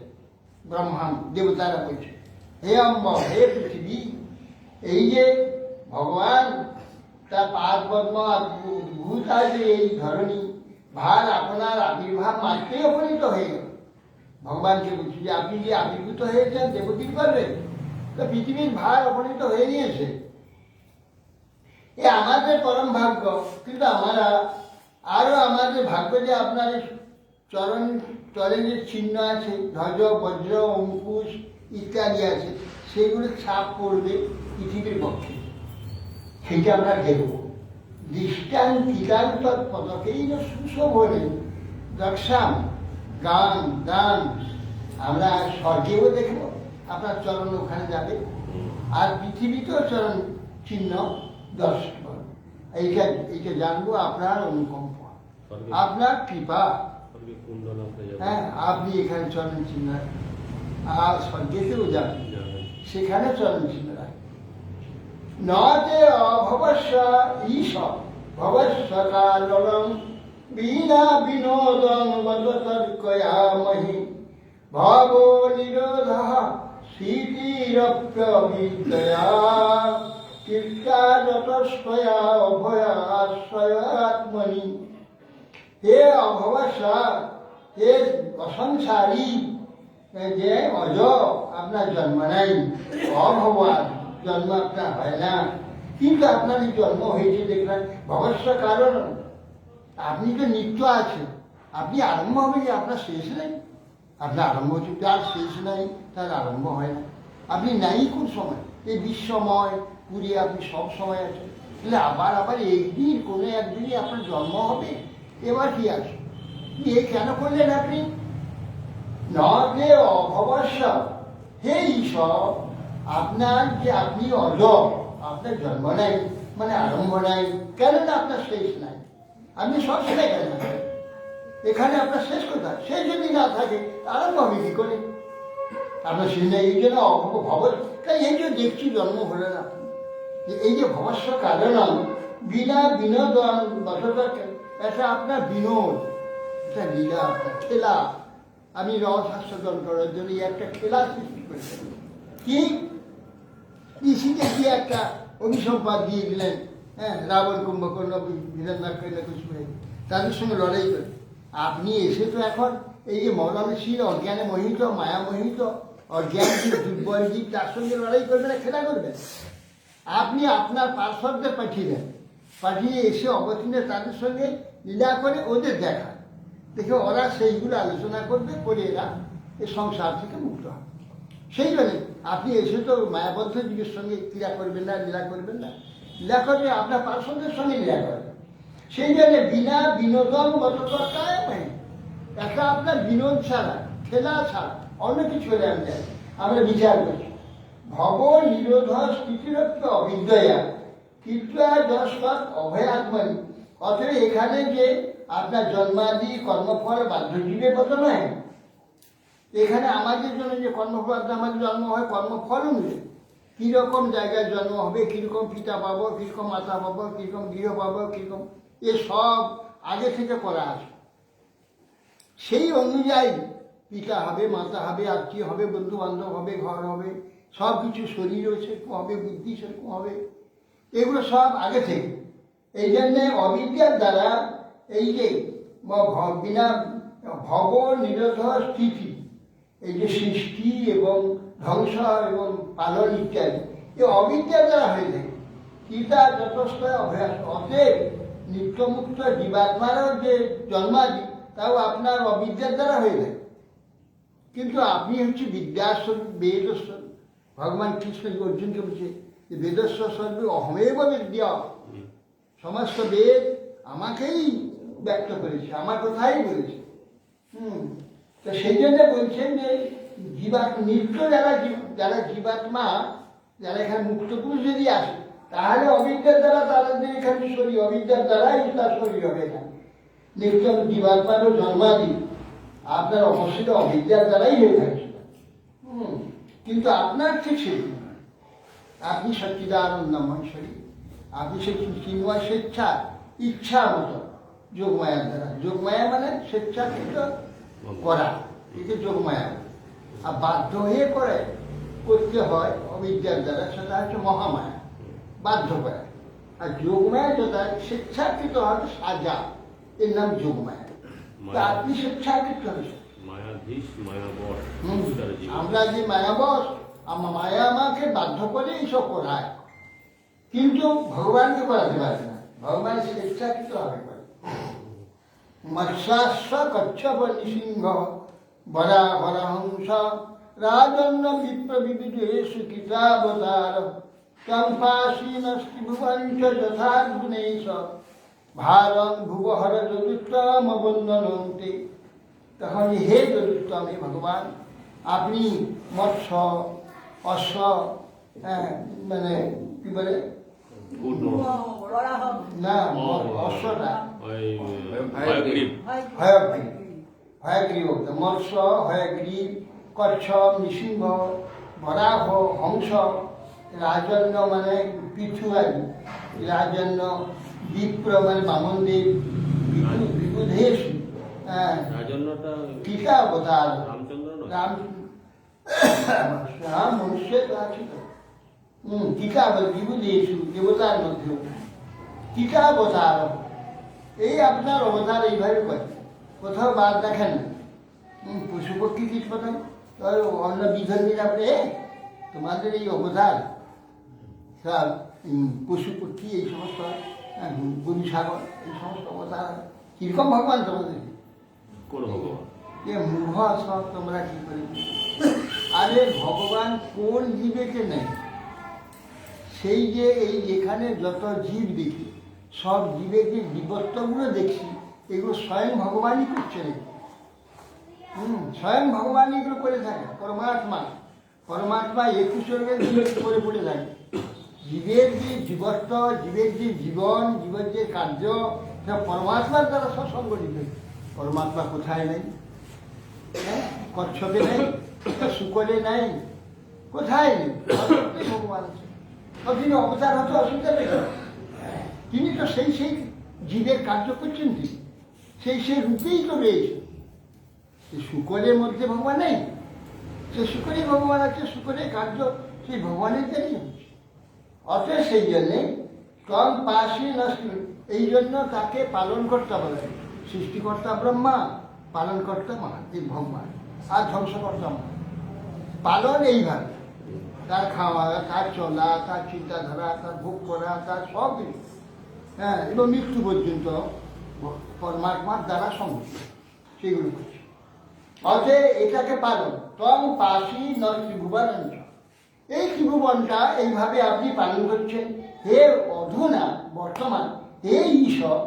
Speaker 2: ব্রহ্মাণ্ড দেবতারা বলছেন, হে অম্ব, হে পৃথিবী, এই যে ভগবান তার পাদ পদ্ম উদ্ভূত আছে এই ধরনী ভার আপনার আবির্ভাব মাত্রই অপনীত হয়ে গেল। ভগবানকে বলছি যে আপনি যে আবির্ভূত হয়েছেন দেবতীর করবে, তো পৃথিবীর ভার অপনীত হয়ে গিয়েছে। এ আমাদের পরম ভাগ্য, কিন্তু আমরা আরো আমাদের ভাগ্য যে আপনার চরণ তলে যে চিহ্ন আছে, ধ্বজ বজ্র অঙ্কুশ ইত্যাদি আছে, সেগুলো ছাপ পড়বে পৃথিবীর পক্ষে, সেইটা আমরা দেখব। দৃষ্টান কীটান্ত পদকেই সুশোভনে দক্ষাম গান গান, আমরা স্বর্গেও দেখব, আপনার চরণ ওখানে যাবে, আর পৃথিবীতেও চরণ চিহ্ন দর্শন করব। এইটা জানবো আপনার অনুকম্প, আপনার কৃপা। হ্যাঁ, আপনি এখানে চরণ চিহ্ন রাখেন, আর স্বর্গেতেও যাবেন, সেখানে চরণ চিহ্ন রাখেন। নতে অভবস্য ঈশ ভবস্য কালং বিনা বিনোদং বদতর্কয়ামহি ভব নিরোধ স্মৃতিরপ্যবিদ্যয়া কীর্তাযতস্ত্বয়া অভয়াশ্রয়াত্মনি। হে অভবস্য, হে অসংসারী, যে অজ, আপনার জন্ম নাই, অভবান, জন্ম আপনার হয় না, কিন্তু আপনার এই জন্ম হয়েছে দেখলেন ভবস্য কারণ, আপনি তো নিত্য আছেন, আপনি আরম্ভ হবে যে আপনার শেষ নেই, আপনার আরম্ভ হচ্ছে, যার শেষ নাই তার আরম্ভ হয় না। আপনি নাই কোন সময়, এই বিশ্বময় পুরী আপনি সব সময় আছেন, তাহলে আবার আবার একদিন কোনো একদিনই আপনার জন্ম হবে, এবার কি আছে, এ কেন করলেন আপনি? নতে অভবস্য, হে ঈশ্বর, আপনার যে আপনি অজ, আপনার জন্ম নাই মানে আরম্ভ নাই, কেননা আপনার শেষ নাই, আপনি সবসময় কেন আছেন, এখানে আপনার শেষ কোথায়? শেষ যদি না থাকে আরম্ভ হবে কি করে? আপনার শেষ নেই, এই জন্য ভব, তাই এই যে দেখছি জন্ম হলেন আপনি, এই যে ভবস্য কারণ বিনা বিনোদন বসত, এটা আপনার বিনোদ, এটা লীলা, আপনার খেলা, আমি রস হাস্যদন করার জন্য একটা খেলা সৃষ্টি করেছেন। কি কৃষিতে কি একটা অভিসম্পাদ দিয়ে দিলেন, হ্যাঁ, রাবণ কুম্ভকর্ণ হিরণ্যাক্ষকুশপুরে তাদের সঙ্গে লড়াই করে। আপনি এসে তো এখন এই যে মরণশীল অজ্ঞানে মোহিত, মায়া মোহিত অজ্ঞান জীব, দুর্বল জীব, তার সঙ্গে লড়াই করবেন না, খেলা করবেন। আপনি আপনার পার্শ্বদের পাঠিয়ে দেন, পাঠিয়ে এসে অবতীর্ণ তাদের সঙ্গে লীলা করে ওদের দেখা, দেখে ওরা সেইগুলো আলোচনা করবে, করে এরা এই সংসার থেকে মুক্ত হবে। সেই জন্যে আপনি এসে তো মায়াবদ্ধ জীবের সঙ্গে ক্রিয়া করবেন না, লীলা করবেন না, লীলা করবে আপনার পার্শ্বদের সঙ্গে লীলা করবে। সেই জন্য বিনা বিনোদন গতকায় হয়, একটা আপনার বিনোদ ছাড়া, খেলা ছাড়া অন্য কিছু হলে আমি যাই, আমরা বিচার করি। ভব নিরোধ স্থিতিরক্ষ অবিদ্যয়া কীর্তা যশপাত অভয়াত্মনি। অতএব এখানে যে আপনার জন্মাদি কর্মফল বাধ্যজীবের মতো নয়, এখানে আমাদের জন্য যে কর্মফল, আমাদের জন্ম হয় কর্মফল অনুযায়ী, কীরকম জায়গায় জন্ম হবে, কীরকম পিতা পাবো, কীরকম মাতা পাবো, কীরকম গৃহ পাবো, কীরকম, এ সব আগে থেকে করা আছে। সেই অনুযায়ী পিতা হবে, মাতা হবে, আত্মীয় হবে, বন্ধু বান্ধব হবে, ঘর হবে, সব কিছু শরীরও সেরকম হবে, বুদ্ধি সেরকম হবে, এগুলো সব আগে থেকে। এই জন্যে অবিদ্যার দ্বারা এই যে বিনা ভব নিরোধ স্থিতি, এই যে সৃষ্টি এবং ধ্বংস এবং পালন ইত্যাদি, এই অবিদ্যার দ্বারা হয়ে থাকে। চিতা যথেষ্ট অভ্যাস, অতএব নিত্যমুক্ত জীবাত্মারও যে জন্মাদি তাও আপনার অবিদ্যার দ্বারা হয়ে থাকে। কিন্তু আপনি হচ্ছে বিদ্যাস্বরূপ, বেদস্বরূপ। ভগবান কৃষ্ণ অর্জুনকে বলছে যে বেদস্ব সর্বে অহমেব বিদ্যা, সমস্ত বেদ আমাকেই ব্যক্ত করেছে, আমার কথাই বলেছে। তো সেই জন্য বলছেন যে নিত্য যারা জীবাত্মা, যারা এখানে মুক্ত পুরুষ যদি আসে, তাহলে অবিদ্যার দ্বারা তাদের এখানে শরীর, অবিদ্যার দ্বারাই তার শরীর হবে না। নিত্য জীবাত্মারও জন্মাদি আপনার অবশ্যই অবিদ্যার দ্বারাই হয়ে থাকে। কিন্তু আপনার ঠিক সেই, আপনি সচ্চিদানন্দময় শরীর, আপনি সেই চিন্ময় স্বেচ্ছা, ইচ্ছা মতো যোগমায়ার দ্বারা। যোগমায়া মানে স্বেচ্ছাকৃত করা, একে যোগমায়া। আর বাধ্য হয়ে করতে হয় অবিদ্যার দ্বারা, সেটা হচ্ছে মহামায়া, বাধ্য করা। আর যোগমায়া যেটা স্বেচ্ছাকৃত হবে সাজা, এর নাম যোগমায়া। তা আপনি স্বেচ্ছাকৃত হয়েছে। আমরা যে মায়াবশ, আমার মায়া আমাকে বাধ্য করে এইসব করায়, কিন্তু ভগবানকে করাতে পারে না। ভগবান স্বেচ্ছাকৃত হবে করে। মৎস্যাস্য কচ্ছপ নৃসিংহ বরা হরহংস রাজন্য বিপ্র বিবিধেষু কৃতাবতার কম্পাসীনস্তি ভুবঞ্চ যথাগুণেশ ভারং ভুবহর যদুত্তম বন্দনন্তে। তখন হে যদুত্তমে ভগবান, আপনি মৎস্য, অশ্ব, মানে কি বলে না, অশ্বটা হয়গ্রীব, মৎস্য, হয়গ্রীব, কচ্ছপ, নৃসিংহ, বরাহ, হংস, রাজন্য মানে পিঠু আদি, রাজন্য, বিপ্র মানে বামনদেব, বিবুধেশ, টিকা অবতার, রাম মনুষ্যের আছে তো। টিকা বিবুধেশু, দেবতার মধ্যে টিকা অবতার। এই আপনার অবতার এইভাবে করে, কোথাও বাদ দেখেন না। পশু পক্ষী কীট পতঙ্গ অন্য বিধর্মীরা বলে তোমাদের এই অবতার সব পশু পক্ষী, এই সমস্ত গরু ছাগল, এই সমস্ত অবতার কিরকম ভগবান তোমাদের? মূঢ় সব তোমরা কি করে? আরে ভগবান কোন জীবেকে নেই? সেই যে এই যেখানে যত জীব দেখি, সব জীবের যে জীবত্বগুলো দেখছি, এগুলো স্বয়ং ভগবানই করছে নাকি? স্বয়ং ভগবান এগুলো করে থাকে। পরমাত্মা 21 জীবের করে পড়ে থাকে। জীবের যে জীবত্ব, জীবের যে জীবন, জীবের যে কার্য, সব পরমাত্মার দ্বারা সব সংগঠিত। পরমাত্মা কোথায় নেই? কচ্ছপে নেই, শুকরে নেই, কোথায় নেই? ভগবান আছে। তিনি অবতার হতে অসুবিধা নেই, তিনি তো সেই জীবের কার্য করছেন, তিনি সেই রূপেই তো রয়েছে। শুকরের মধ্যে ভগবান নেই, সে শুকরেই ভগবান আছে, শুকরের কার্য সেই ভগবানের জানি হচ্ছে। অতএব সেই জন্যে কম পাশে নষ্ট, এই জন্য তাকে পালনকর্তা বলে। সৃষ্টিকর্তা ব্রহ্মা, পালনকর্তা মহাদেব ভগবান, আর ধ্বংসকর্তা মা। পালন এইভাবে, তার খাওয়া, তার চলা, তার চিন্তাধারা, তার ভোগ করা, তার সব কিছু, এবং মৃত্যু পর্যন্ত পরমাত্মার দ্বারা সংযুক্ত, সেগুলো করছে। অতএব এটাকে পালন তং পাশি ন ত্রিভুবন, এই ত্রিভুবনটা এইভাবে আপনি পালন করছেন। হে অধুনা, বর্তমান, হে ঈশ্বর,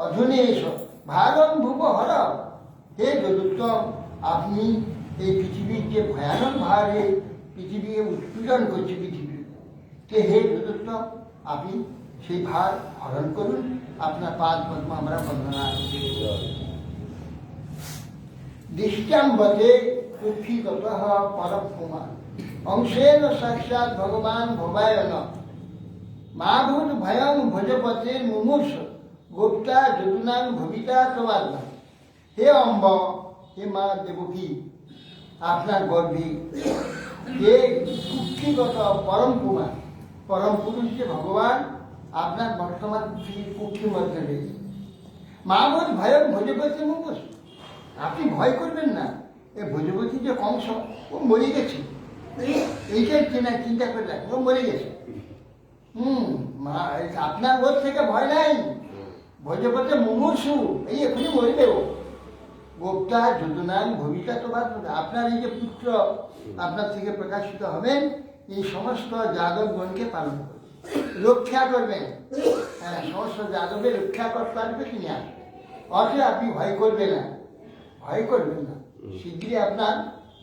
Speaker 2: অধুনে এসব ভারং ভুব হর, হে যদুত্তম, আপনি এই পৃথিবীর যে ভয়ানক ভারে পৃথিবীকে উৎপীড়ন করছে পৃথিবী, হে যদুত্তম, আপনি সেই ভার হরণ করুন। আপনার পাদ পদ্ম আমরা বন্দনা দৃষ্টাম্বতে পৃথিবীগত পরপুমান অংশেন সাক্ষাৎ ভগবান ভবায়ন মাভূত ভয়ং ভোজপতে মুমূর্ষ গোপ্তা যদুনাং ভবিতা তোমার। হে অম্ব, হে মা দেবকী, আপনার গর্ভে যে কুক্ষিগত পরম পুরুষ যে ভগবান আপনার বর্তমান কুক্ষির মধ্যে রয়েছে। মা বোধ ভয় ভোজপতি মুখোশ, আপনি ভয় করবেন না। এ ভোজপতি যে কংস, ও মরে গেছে, এইটাই চিন্তা করে রাখেন, ও মরে গেছে। আপনার ওর থেকে ভয় নাই। ভোজপতি মুমূর্ষু, এই এখনই মরে দেব। গোপ্তা যদুনাং ভবিতা তো বাদ, আপনার এই যে পুত্র আপনার থেকে প্রকাশিত হবেন, এই সমস্ত যাদবগণকে পালন করবেন, রক্ষা করবেন। হ্যাঁ, সমস্ত যাদবের রক্ষা করতে পারবে তিনি আসবেন। অথচ আপনি ভয় করবেন না, ভয় করবেন না। শীঘ্রই আপনার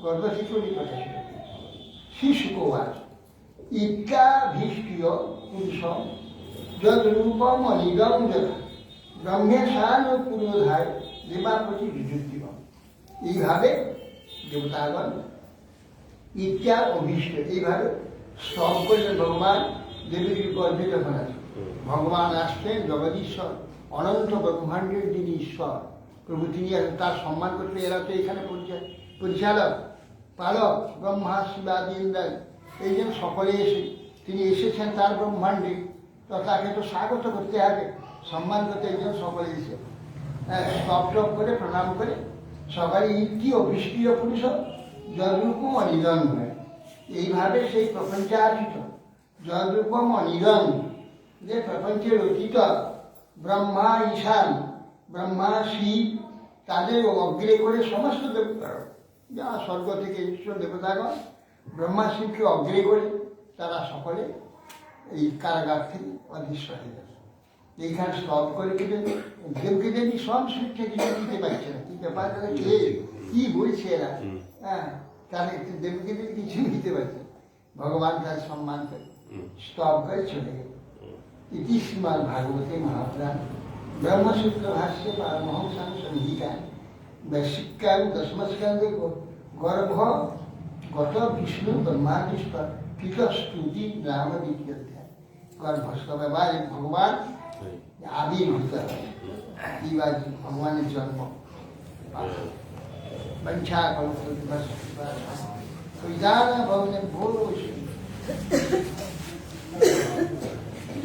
Speaker 2: গর্ভশিশুর প্রকাশিত শিশুকুমার ইত্যাভীষ্টীয় পুরুষম যদ্রূপম অনিগম যথা ব্রহ্মেশান ও পুরোধায় দেবাপতি বিদ্যুৎ। এইভাবে দেবতাগণ ইত্যা অভীষ্ট এইভাবে স্তব করলেন ভগবান দেবীর গর্ভে যখন আছে। ভগবান আসছেন জগদীশ্বর, অনন্ত ব্রহ্মাণ্ডের যিনি ঈশ্বর প্রভু, তিনি তার সম্মান করতে। এরা তো এখানে পরিচালক, পালক, ব্রহ্মা শিবাদি ইন্দ্র, এই জন্য সকলে এসে তিনি এসেছেন তার ব্রহ্মাণ্ডে, তো তাকে তো স্বাগত করতে হবে, সম্মান করতে। এই জন্য সকলে এসে স্তব টপ করে প্রণাম করে সবাই ইতি অভীষ্টীয় পুরুষ যদ্রূপম অনিরণ হয়। এইভাবে সেই প্রপঞ্চে আসিত যদ্রূপম অনিরণ, যে প্রপঞ্চের অতীত ব্রহ্মা ঈশান, ব্রহ্মা শিব, তাদের অগ্রে করে সমস্ত দেবতা, যা স্বর্গ থেকে ঈশ্বর দেবতাগণ ব্রহ্মা শিবকে অগ্রে করে তারা সকলে এই কারাগার থেকে অদৃশ্য হয়ে যাবে। এইখানে স্তব করে কেটে দেবকে দেবী সব শিক্ষা কিছু দিতে পারছে না। কি ব্যাপার, কি বলছে এরা? হ্যাঁ, তাহলে দেবকে দেবী কিছু দিতে পারছে। ভগবান তার সম্মান করে স্তব করে চলে গেল। ইতি শ্রীমদ্ ভাগবতে মহাপুরাণ ব্রহ্মসূত্র ভাষ্যে পারমহংসাং সংহিতায় বৈশিক্যাং দশমস্কন্ধে গর্ভ গত বিষ্ণু ব্রহ্মাদিশ্বর কৃতস্তুতি রাম দ্বিতীয় অধ্যায়। গর্ভস্তব এবার ভগবান আবির্ভূত হয়, এইবার ভগবানের জন্ম। বঞ্ছা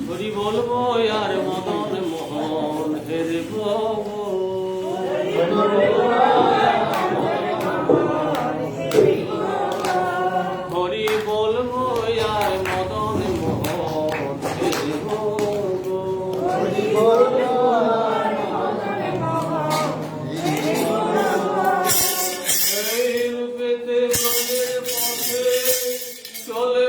Speaker 3: হরি বলবো আর মদন মোহন হেরে হরি বলবো আর মদন মোহন হেরে রূপেতে ব্রজের পথে চলে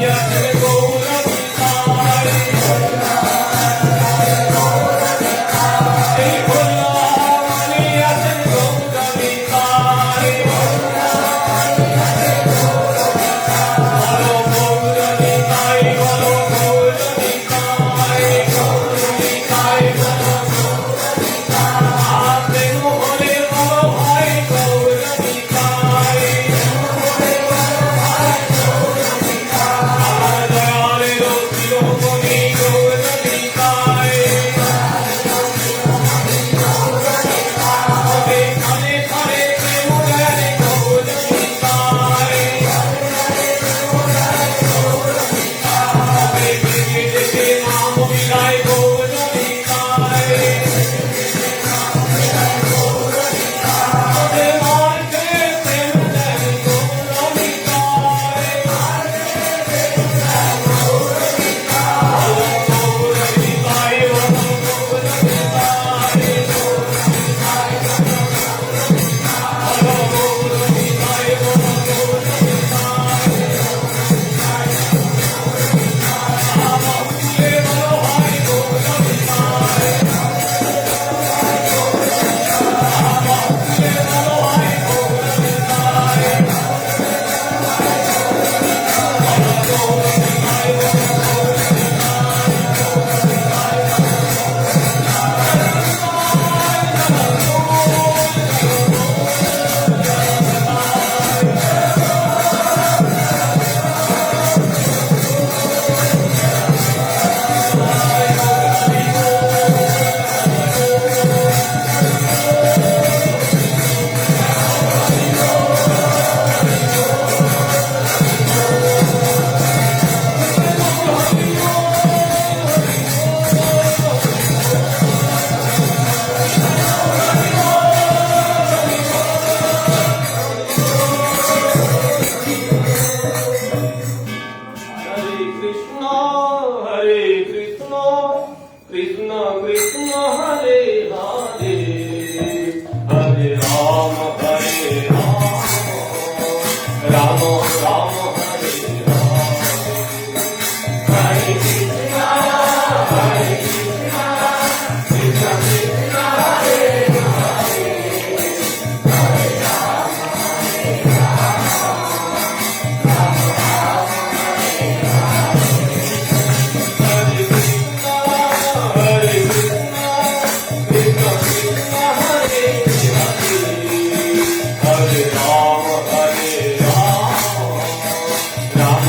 Speaker 5: Yeah. Ram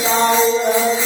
Speaker 2: गाय